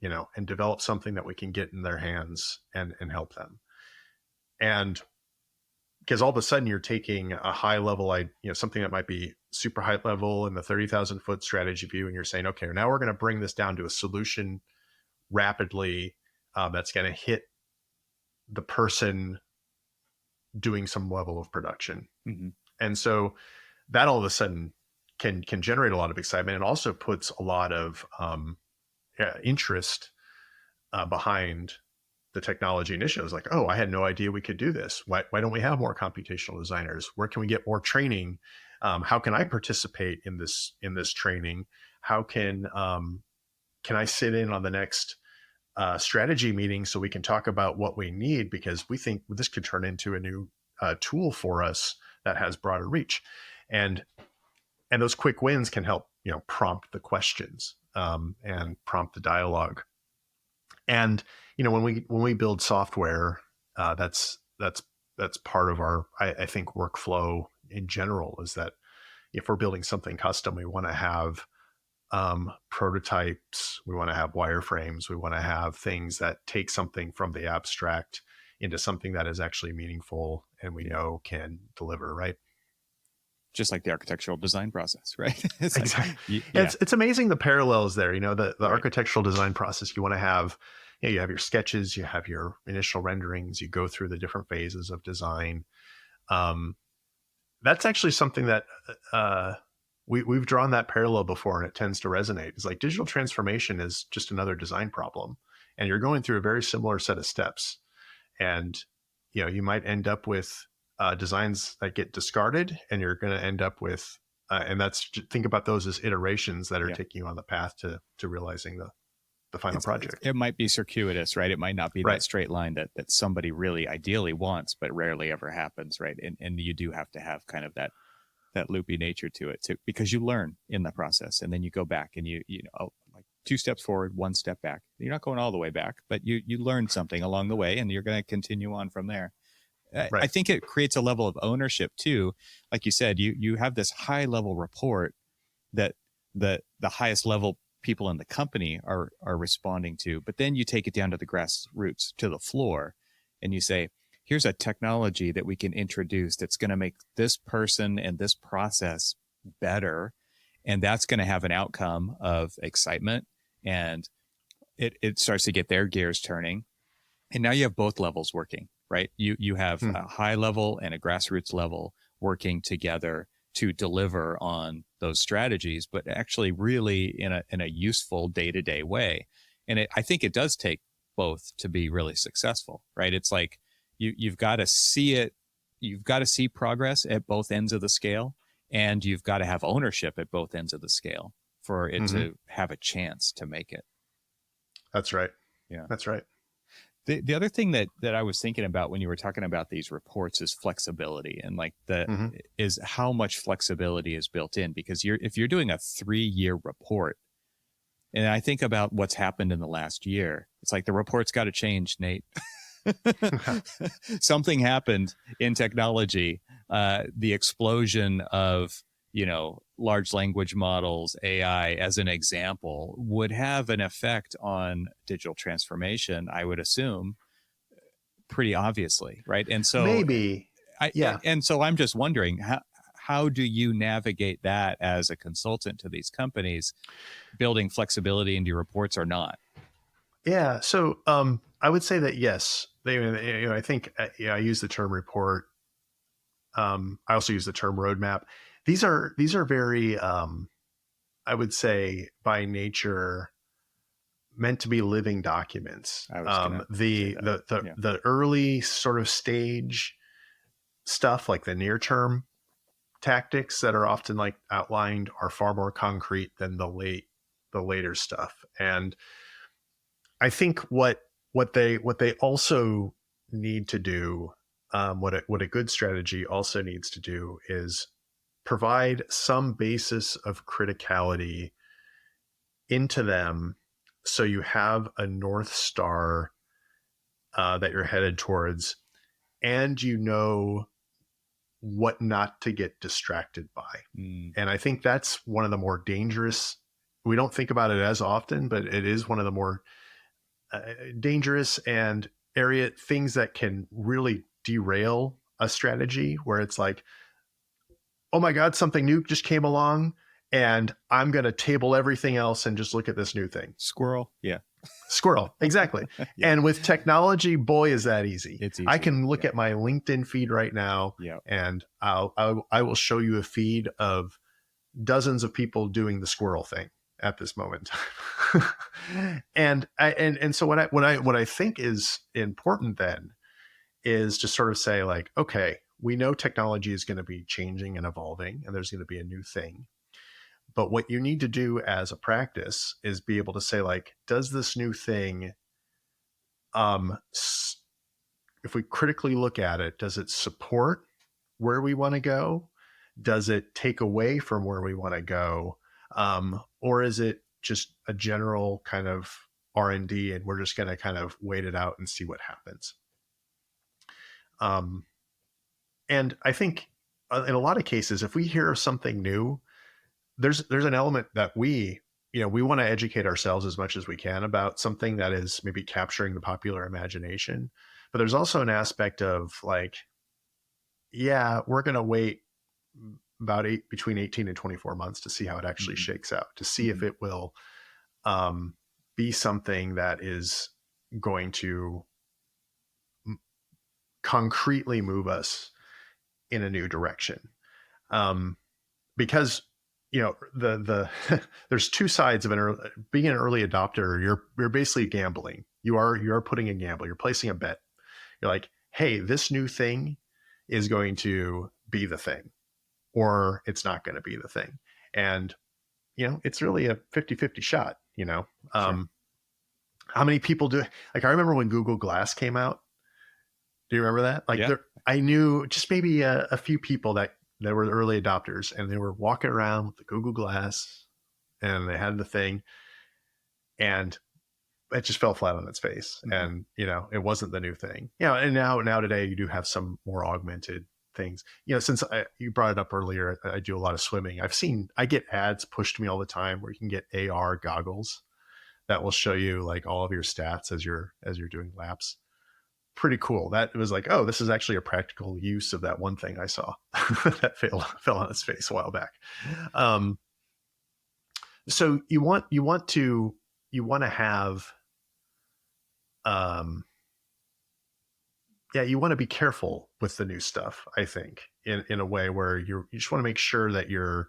S2: and develop something that we can get in their hands and help them. And because all of a sudden you're taking a high level, something that might be super high level in the 30,000 foot strategy view, and you're saying, okay, now we're going to bring this down to a solution rapidly that's going to hit the person doing some level of production. And so that all of a sudden can generate a lot of excitement, and also puts a lot of interest behind the technology initiatives. Like, oh, I had no idea we could do this. Why don't we have more computational designers? Where can we get more training? How can I participate in this training? How can I sit in on the next strategy meeting so we can talk about what we need, because we think this could turn into a new tool for us that has broader reach. And those quick wins can help, prompt the questions and prompt the dialogue. And when we build software, that's part of our, I think, workflow in general, is that if we're building something custom, we want to have prototypes, we want to have wireframes, we want to have things that take something from the abstract into something that is actually meaningful and we know can deliver, right?
S3: Just like the architectural design process, right?
S2: Exactly. It's amazing the parallels there. The architectural design process, you want to have, you have your sketches, you have your initial renderings, you go through the different phases of design. That's actually something that we've drawn that parallel before, and it tends to resonate. It's like digital transformation is just another design problem, and you're going through a very similar set of steps. And you might end up with designs that get discarded, and you're going to end up with and think about those as iterations that are taking you on the path to realizing the final project.
S3: It might be circuitous, right? It might not be that straight line that somebody really ideally wants, but rarely ever happens, right? And you do have to have kind of that loopy nature to it too, because you learn in the process, and then you go back and you like 2 steps forward, 1 step back. You're not going all the way back, but you learn something along the way, and you're going to continue on from there. I think it creates a level of ownership too. Like you said, you have this high level report that the highest level people in the company are responding to, but then you take it down to the grassroots, to the floor, and you say, here's a technology that we can introduce that's going to make this person and this process better. And that's going to have an outcome of excitement, and it starts to get their gears turning. And now you have both levels working, right? You have a high level and a grassroots level working together to deliver on those strategies, but actually really in a useful day-to-day way. And I think it does take both to be really successful, right? It's like you've got to see it. You've got to see progress at both ends of the scale, and you've got to have ownership at both ends of the scale for it to have a chance to make it.
S2: That's right.
S3: Yeah,
S2: that's right.
S3: The other thing that I was thinking about when you were talking about these reports is flexibility, and like is how much flexibility is built in, because if you're doing a 3-year report, and I think about what's happened in the last year, it's like the report's got to change, Nate. Something happened in technology, the explosion of large language models, AI as an example, would have an effect on digital transformation, I would assume, pretty obviously, right? And so
S2: maybe
S3: and so I'm just wondering, how do you navigate that as a consultant to these companies, building flexibility into your reports or not?
S2: So I would say that yes, I think I use the term report. I also use the term roadmap. These are very, I would say, by nature, meant to be living documents. The early sort of stage stuff, like the near term tactics that are often like outlined, are far more concrete than the later stuff. And I think what they also need to do, what a good strategy also needs to do, is provide some basis of criticality into them, so you have a North Star that you're headed towards, and what not to get distracted by. And I think that's one of the more dangerous. We don't think about it as often, but it is one of the more dangerous and things that can really derail a strategy, where it's like, oh my God, something new just came along, and I'm going to table everything else and just look at this new thing.
S3: Squirrel. Yeah.
S2: Squirrel. Exactly. And with technology, boy, is that easy.
S3: It's easy.
S2: I can look at my LinkedIn feed right now, and I will show you a feed of dozens of people doing the squirrel thing at this moment. and so what I think is important then is to sort of say, like, okay, we know technology is going to be changing and evolving, and there's going to be a new thing. But what you need to do as a practice is be able to say, like, does this new thing, if we critically look at it, does it support where we want to go? Does it take away from where we want to go? Or is it just a general kind of R&D, and we're just going to kind of wait it out and see what happens? And I think in a lot of cases, if we hear of something new, there's an element that we want to educate ourselves as much as we can about something that is maybe capturing the popular imagination. But there's also an aspect of like, we're going to wait about between 18 and 24 months to see how it actually shakes out, to see if it will be something that is going to concretely move us in a new direction. Because the there's two sides of being an early adopter. You're basically gambling. You are putting a gamble. You're placing a bet. You're like, hey, this new thing is going to be the thing, or it's not going to be the thing. And, it's really a 50-50 shot,
S3: Sure.
S2: How many people I remember when Google Glass came out. Do you remember that?
S3: Yeah.
S2: I knew just maybe a few people that were early adopters, and they were walking around with the Google Glass and they had the thing, and it just fell flat on its face.
S3: Mhm.
S2: And, it wasn't the new thing. And now today you do have some more augmented things. Since you brought it up earlier, I do a lot of swimming. I get ads pushed to me all the time where you can get AR goggles that will show you like all of your stats as you're doing laps. Pretty cool. That was like, oh, this is actually a practical use of that one thing I saw that fell on its face a while back. So you want to have, you want to be careful with the new stuff, I think, in a way where you just want to make sure that you're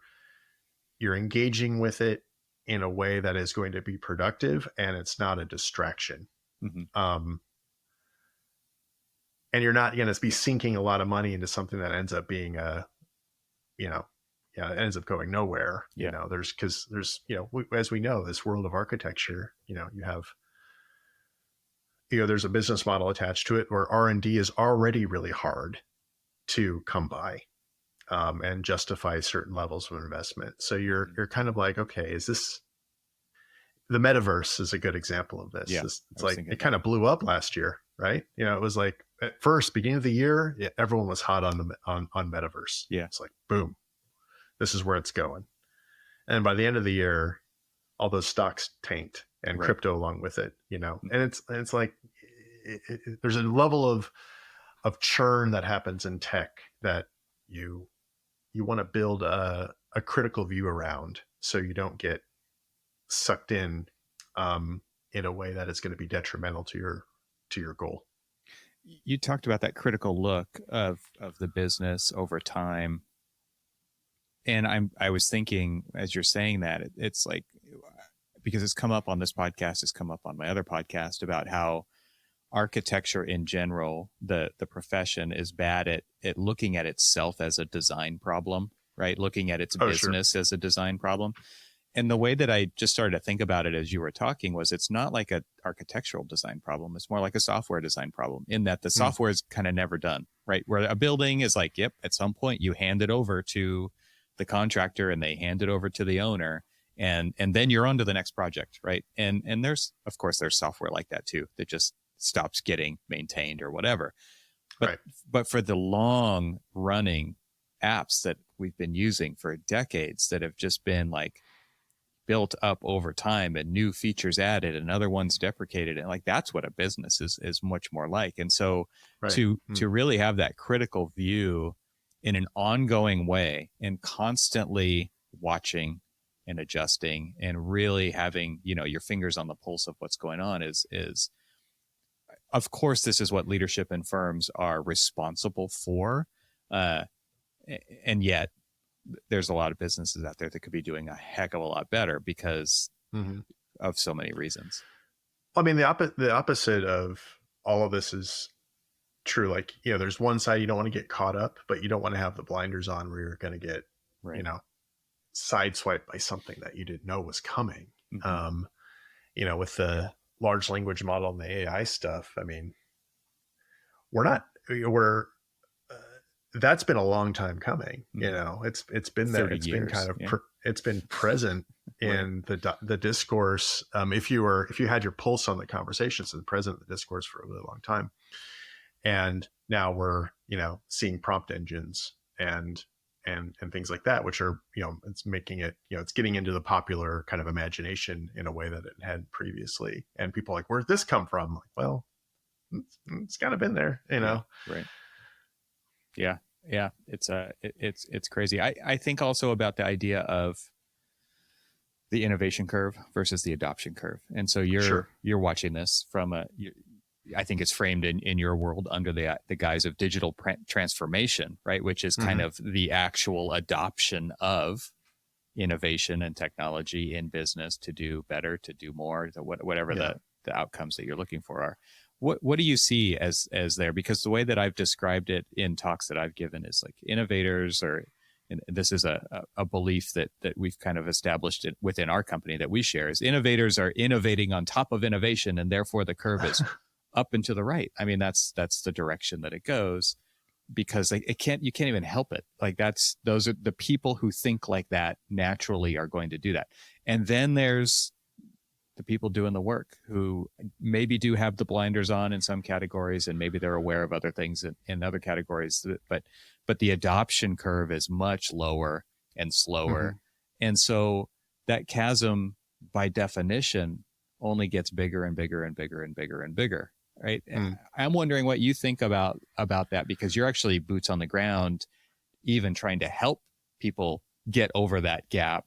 S2: engaging with it in a way that is going to be productive and it's not a distraction.
S3: Mm-hmm.
S2: And you're not going to be sinking a lot of money into something that ends up being it ends up going nowhere.
S3: Yeah.
S2: There's as we know, this world of architecture, you have, there's a business model attached to it where R&D is already really hard to come by, and justify certain levels of investment. So you're kind of like, okay, is this, the metaverse is a good example of this.
S3: Yeah,
S2: It's like, it kind of blew up last year, right? It was like at first, beginning of the year, everyone was hot on metaverse.
S3: Yeah.
S2: It's like, boom, this is where it's going. And by the end of the year, all those stocks tanked, and
S3: Right.
S2: crypto along with it, and it's like, there's a level of churn that happens in tech that you want to build a critical view around, so you don't get sucked in a way that is going to be detrimental to your goal.
S3: You talked about that critical look of the business over time. And I was thinking, as you're saying that, it's like, because it's come up on this podcast, it's come up on my other podcast, about how architecture in general, the profession, is bad at looking at itself as a design problem, right? Looking at its business as a design problem. And the way that I just started to think about it as you were talking was, it's not like an architectural design problem. It's more like a software design problem, in that the software is kind of never done, right? Where a building is like, yep, at some point you hand it over to the contractor and they hand it over to the owner, and then you're on to the next project, right? And there's, of course, there's software like that too, that just stops getting maintained or whatever. But for the long running apps that we've been using for decades, that have just been like built up over time, and new features added and other ones deprecated, and like, that's what a business is much more like. And so to really have that critical view in an ongoing way, and constantly watching and adjusting, and really having, your fingers on the pulse of what's going on, is of course, this is what leadership in firms are responsible for. And yet there's a lot of businesses out there that could be doing a heck of a lot better because of so many reasons.
S2: I mean, the opposite of all of this is true. Like, there's one side, you don't want to get caught up, but you don't want to have the blinders on where you're going to get, sideswiped by something that you didn't know was coming. With the large language model and the AI stuff, I mean, that's been a long time coming. It's been there. It's been kind of it's been present in the discourse. If you had your pulse on the conversations, and present in the discourse for a really long time, and now we're seeing prompt engines and things like that, which are it's making it it's getting into the popular kind of imagination in a way that it had previously, and people are like, where'd this come from? Like, well, it's kind of been there,
S3: right. Yeah. It's crazy. I think also about the idea of the innovation curve versus the adoption curve. And so you're watching this from I think it's framed in your world under the guise of digital transformation, right? Which is kind of the actual adoption of innovation and technology in business to do better, to do more, to whatever the outcomes that you're looking for are. What do you see as there? Because the way that I've described it in talks that I've given is like innovators are, and this is a belief that we've kind of established it within our company that we share, is innovators are innovating on top of innovation, and therefore the curve is up and to the right. I mean, that's the direction that it goes, because you can't even help it. Like those are the people who think like that naturally are going to do that. And then there's the people doing the work who maybe do have the blinders on in some categories, and maybe they're aware of other things in other categories, but the adoption curve is much lower and slower. Mm-hmm. And so that chasm by definition only gets bigger and bigger and bigger and bigger and bigger. Right. Mm. I'm wondering what you think about that, because you're actually boots on the ground, even trying to help people get over that gap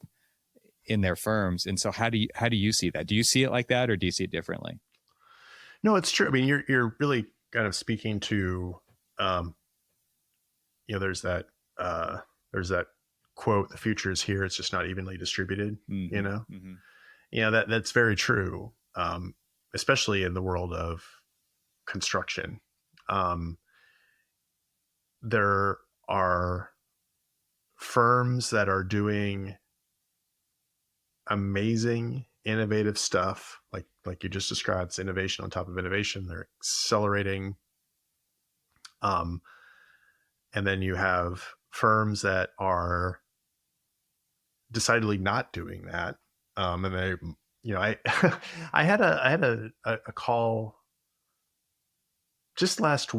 S3: in their firms. And so how do you see that? Do you see it like that, or do you see it differently?
S2: No, it's true. I mean, you're really kind of speaking to, there's that quote, "The future is here. It's just not evenly distributed." Mm-hmm. That's very true. Especially in the world of construction. There are firms that are doing amazing, innovative stuff, like you just described. It's innovation on top of innovation. They're accelerating. And then you have firms that are decidedly not doing that. And they, I had a call just last 2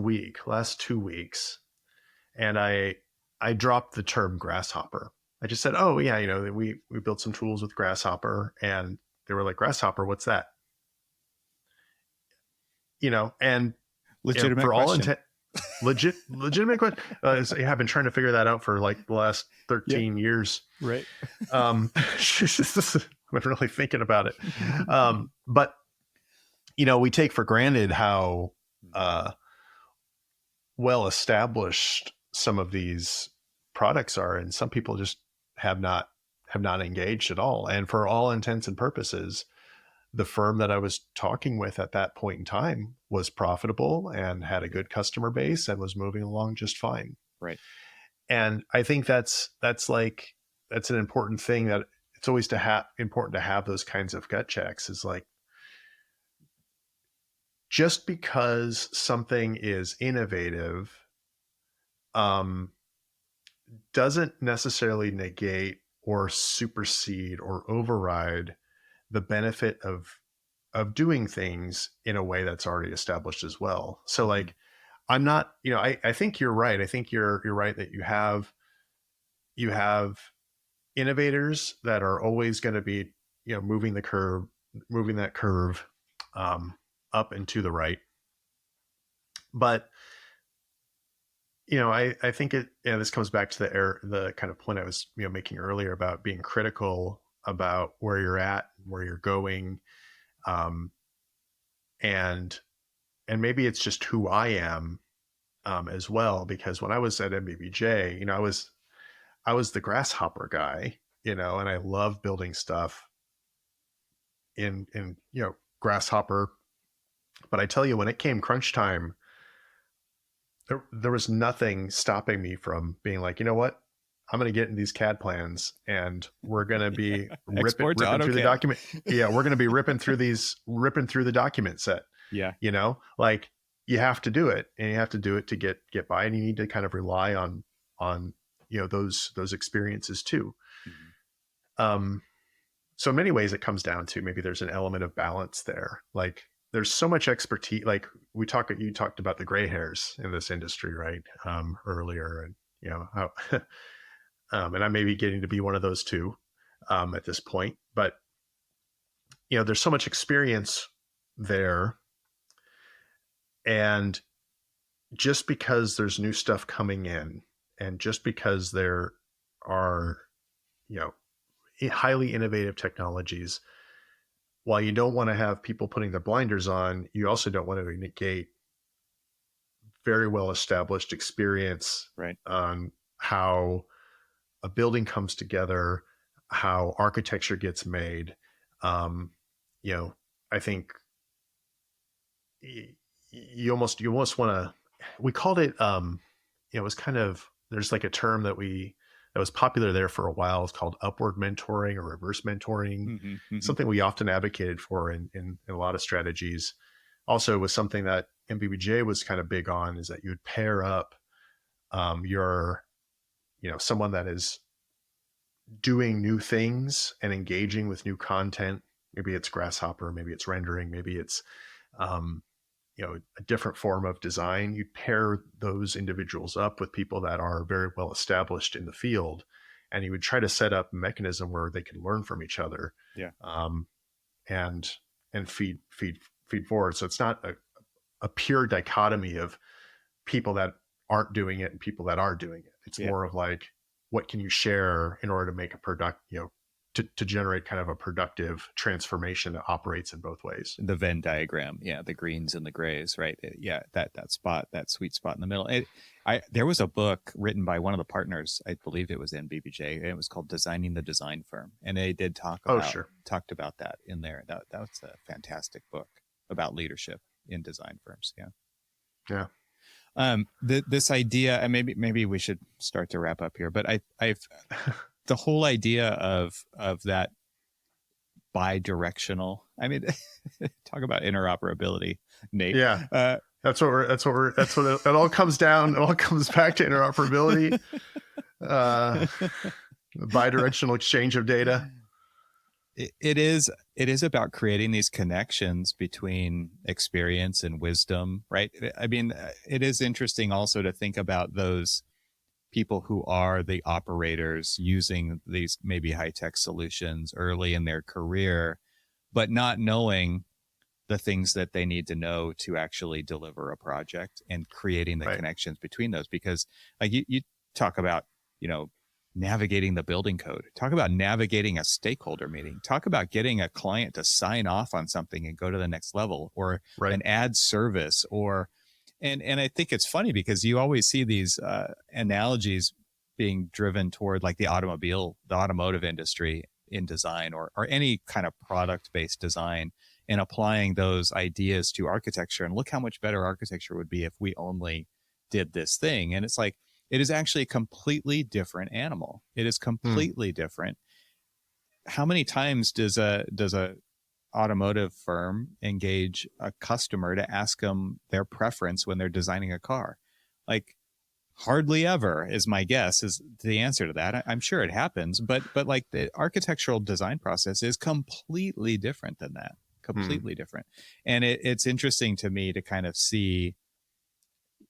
S2: weeks, and I dropped the term grasshopper. I just said, "Oh yeah, we built some tools with Grasshopper," and they were like, "Grasshopper, what's that?" And
S3: legitimate
S2: for all
S3: question.
S2: Legitimate question. I've been trying to figure that out for like the last 13 years.
S3: Right.
S2: I've been really thinking about it. But we take for granted how well established some of these products are, and some people just have not engaged at all. And for all intents and purposes, the firm that I was talking with at that point in time was profitable and had a good customer base and was moving along just fine.
S3: Right.
S2: And I think that's an important thing, that it's always important to have those kinds of gut checks. Is like, just because something is innovative, doesn't necessarily negate or supersede or override the benefit of doing things in a way that's already established as well. So like, I'm not, I think you're right. I think you're right that you have innovators that are always going to be, moving that curve up and to the right. But I think this comes back to the kind of point I was making earlier about being critical about where you're at, where you're going, and maybe it's just who I am as well. Because when I was at MBBJ, I was the grasshopper guy, and I love building stuff in Grasshopper. But I tell you, when it came crunch time, there was nothing stopping me from being like, you know what? I'm going to get in these CAD plans, and we're going to be ripping through the document. Yeah, we're going to be ripping through the document set.
S3: Yeah.
S2: Like, you have to do it, and you have to do it to get by, and you need to kind of rely on those experiences too. Mm-hmm. So in many ways it comes down to, maybe there's an element of balance there. Like, there's so much expertise. Like you talked about the gray hairs in this industry, right? Earlier, and how, and I may be getting to be one of those too, at this point, but there's so much experience there. And just because there's new stuff coming in, and just because there are, highly innovative technologies, while you don't want to have people putting their blinders on, you also don't want to negate very well established experience,
S3: right,
S2: on how a building comes together, how architecture gets made. Um, I think you almost want to, we called it, it was kind of, there's like a term that was popular there for a while. It's called upward mentoring or reverse mentoring, something we often advocated for in a lot of strategies. Also was something that MBBJ was kind of big on, is that you would pair up someone that is doing new things and engaging with new content. Maybe it's Grasshopper, maybe it's rendering, maybe it's um, a different form of design. You'd pair those individuals up with people that are very well established in the field, and you would try to set up a mechanism where they can learn from each other.
S3: Yeah.
S2: And feed forward. So it's not a pure dichotomy of people that aren't doing it and people that are doing it. It's more of like, what can you share in order to make a product, to generate kind of a productive transformation that operates in both ways.
S3: The Venn diagram, the greens and the grays, right? That spot, that sweet spot in the middle. There was a book written by one of the partners, I believe it was in BBJ, and it was called Designing the Design Firm, and they did talked about that in there. That was a fantastic book about leadership in design firms.
S2: Yeah.
S3: This idea, and maybe we should start to wrap up here, but I've the whole idea of that bi-directional. I mean, talk about interoperability, Nate.
S2: Yeah, that's what it all comes down. It all comes back to interoperability, bi-directional exchange of data.
S3: It is about creating these connections between experience and wisdom, right? I mean, it is interesting also to think about those people who are the operators using these maybe high-tech solutions early in their career, but not knowing the things that they need to know to actually deliver a project, and creating the connections between those. Because like you talk about, navigating the building code, talk about navigating a stakeholder meeting, talk about getting a client to sign off on something and go to the next level, or an ad service, or and I think it's funny because you always see these analogies being driven toward like the automotive industry in design, or any kind of product-based design, and applying those ideas to architecture. And look how much better architecture would be if we only did this thing. And it's like, it is actually a completely different animal. It is completely different. How many times does a automotive firm engage a customer to ask them their preference when they're designing a car? Like, hardly ever is my guess, is the answer to that. I'm sure it happens, but like the architectural design process is completely different than that. Completely different. And it's interesting to me to kind of see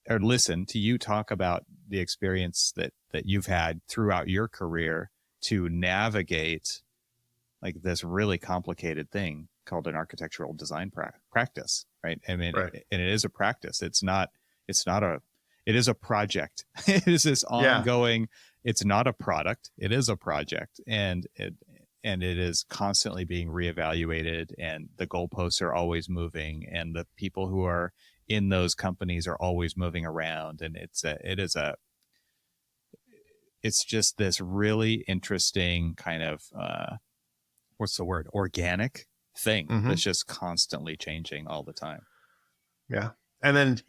S3: or listen to you talk about the experience that you've had throughout your career to navigate like this really complicated thing called an architectural design practice, right? I mean, and it is a practice. It is a project. It is this ongoing, it's not a product. It is a project, and it is constantly being reevaluated, and the goalposts are always moving, and the people who are in those companies are always moving around. And it's just this really interesting kind of, what's the word? Organic thing that's just constantly changing all the time.
S2: Yeah. And then,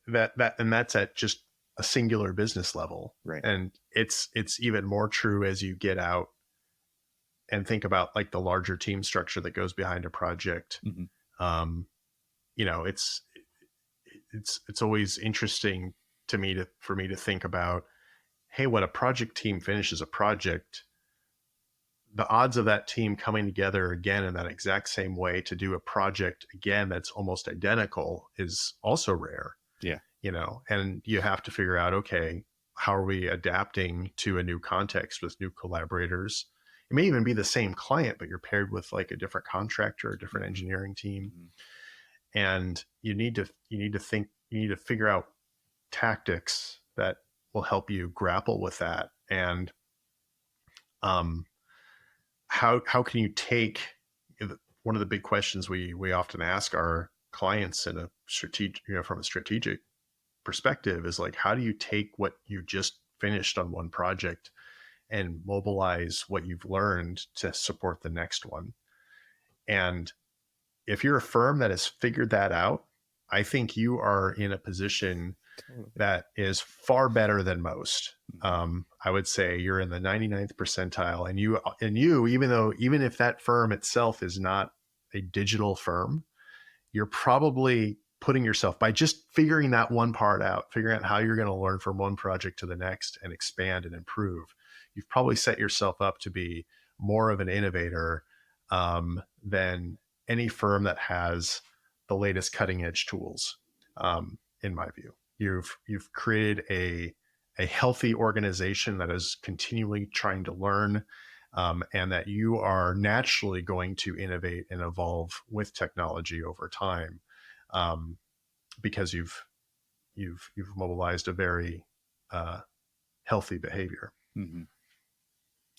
S2: that's at just a singular business level.
S3: Right.
S2: And it's even more true as you get out and think about like the larger team structure that goes behind a project. It's always interesting for me to think about, hey, when a project team finishes a project, the odds of that team coming together again in that exact same way to do a project again that's almost identical is also rare.
S3: Yeah.
S2: And you have to figure out, okay, how are we adapting to a new context with new collaborators? It may even be the same client, but you're paired with like a different contractor, a different engineering team. And you need to figure out tactics that will help you grapple with that. And how can you take, one of the big questions we often ask our clients in a strategic, from a strategic perspective, is like, how do you take what you just finished on one project and mobilize what you've learned to support the next one. And if you're a firm that has figured that out, I think you are in a position that is far better than most. I would say you're in the 99th percentile, and you, even if that firm itself is not a digital firm, you're probably putting yourself, by just figuring that one part out, figuring out how you're going to learn from one project to the next and expand and improve, you've probably set yourself up to be more of an innovator than any firm that has the latest cutting edge tools. In my view, you've created a healthy organization that is continually trying to learn, and that you are naturally going to innovate and evolve with technology over time, because you've mobilized a very healthy behavior.
S3: Mm-hmm.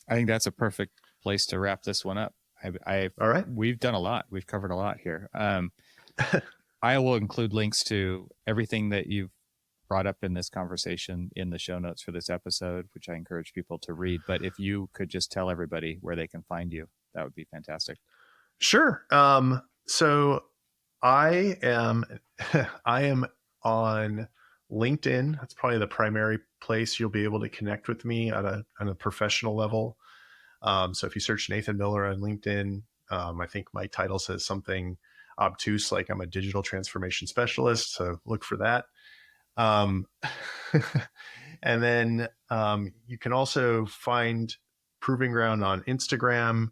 S3: I think that's a perfect place to wrap this one up.
S2: All right.
S3: We've done a lot. We've covered a lot here. I will include links to everything that you've brought up in this conversation in the show notes for this episode, which I encourage people to read. But if you could just tell everybody where they can find you, that would be fantastic.
S2: Sure. So I am on LinkedIn. That's probably the primary place you'll be able to connect with me on a professional level. So if you search Nathan Miller on LinkedIn, I think my title says something obtuse like I'm a digital transformation specialist. So look for that. And then you can also find Proving Ground on Instagram.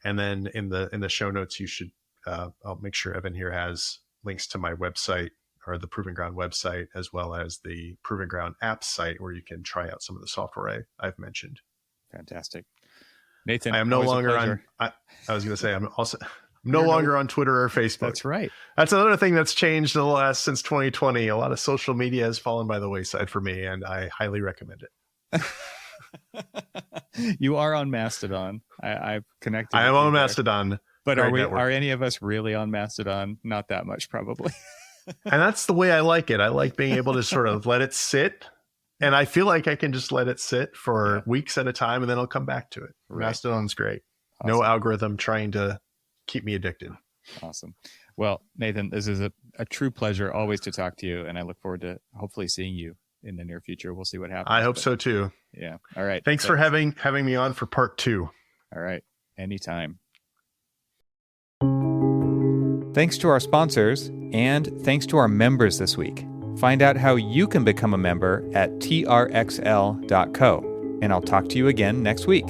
S2: And then in the show notes, you should, I'll make sure Evan here has links to my website, or the Proving Ground website, as well as the Proving Ground app site, where you can try out some of the software I've mentioned.
S3: Fantastic. Nathan,
S2: I am no longer on, I was going to say, I'm no longer on Twitter or Facebook.
S3: That's right.
S2: That's another thing that's changed since 2020. A lot of social media has fallen by the wayside for me, and I highly recommend it.
S3: You are on Mastodon. I've connected.
S2: I am on Mastodon.
S3: But are any of us really on Mastodon? Not that much, probably.
S2: And that's the way I like it. I like being able to sort of let it sit. And I feel like I can just let it sit for weeks at a time, and then I'll come back to it. Right. Mastodon's great. Awesome. No algorithm trying to keep me addicted.
S3: Awesome. Well, Nathan, this is a true pleasure always to talk to you, and I look forward to hopefully seeing you in the near future. We'll see what happens.
S2: I hope so too.
S3: Yeah. All right.
S2: Thanks for having me on for part 2.
S3: All right. Anytime.
S1: Thanks to our sponsors, and thanks to our members this week. Find out how you can become a member at trxl.co, and I'll talk to you again next week.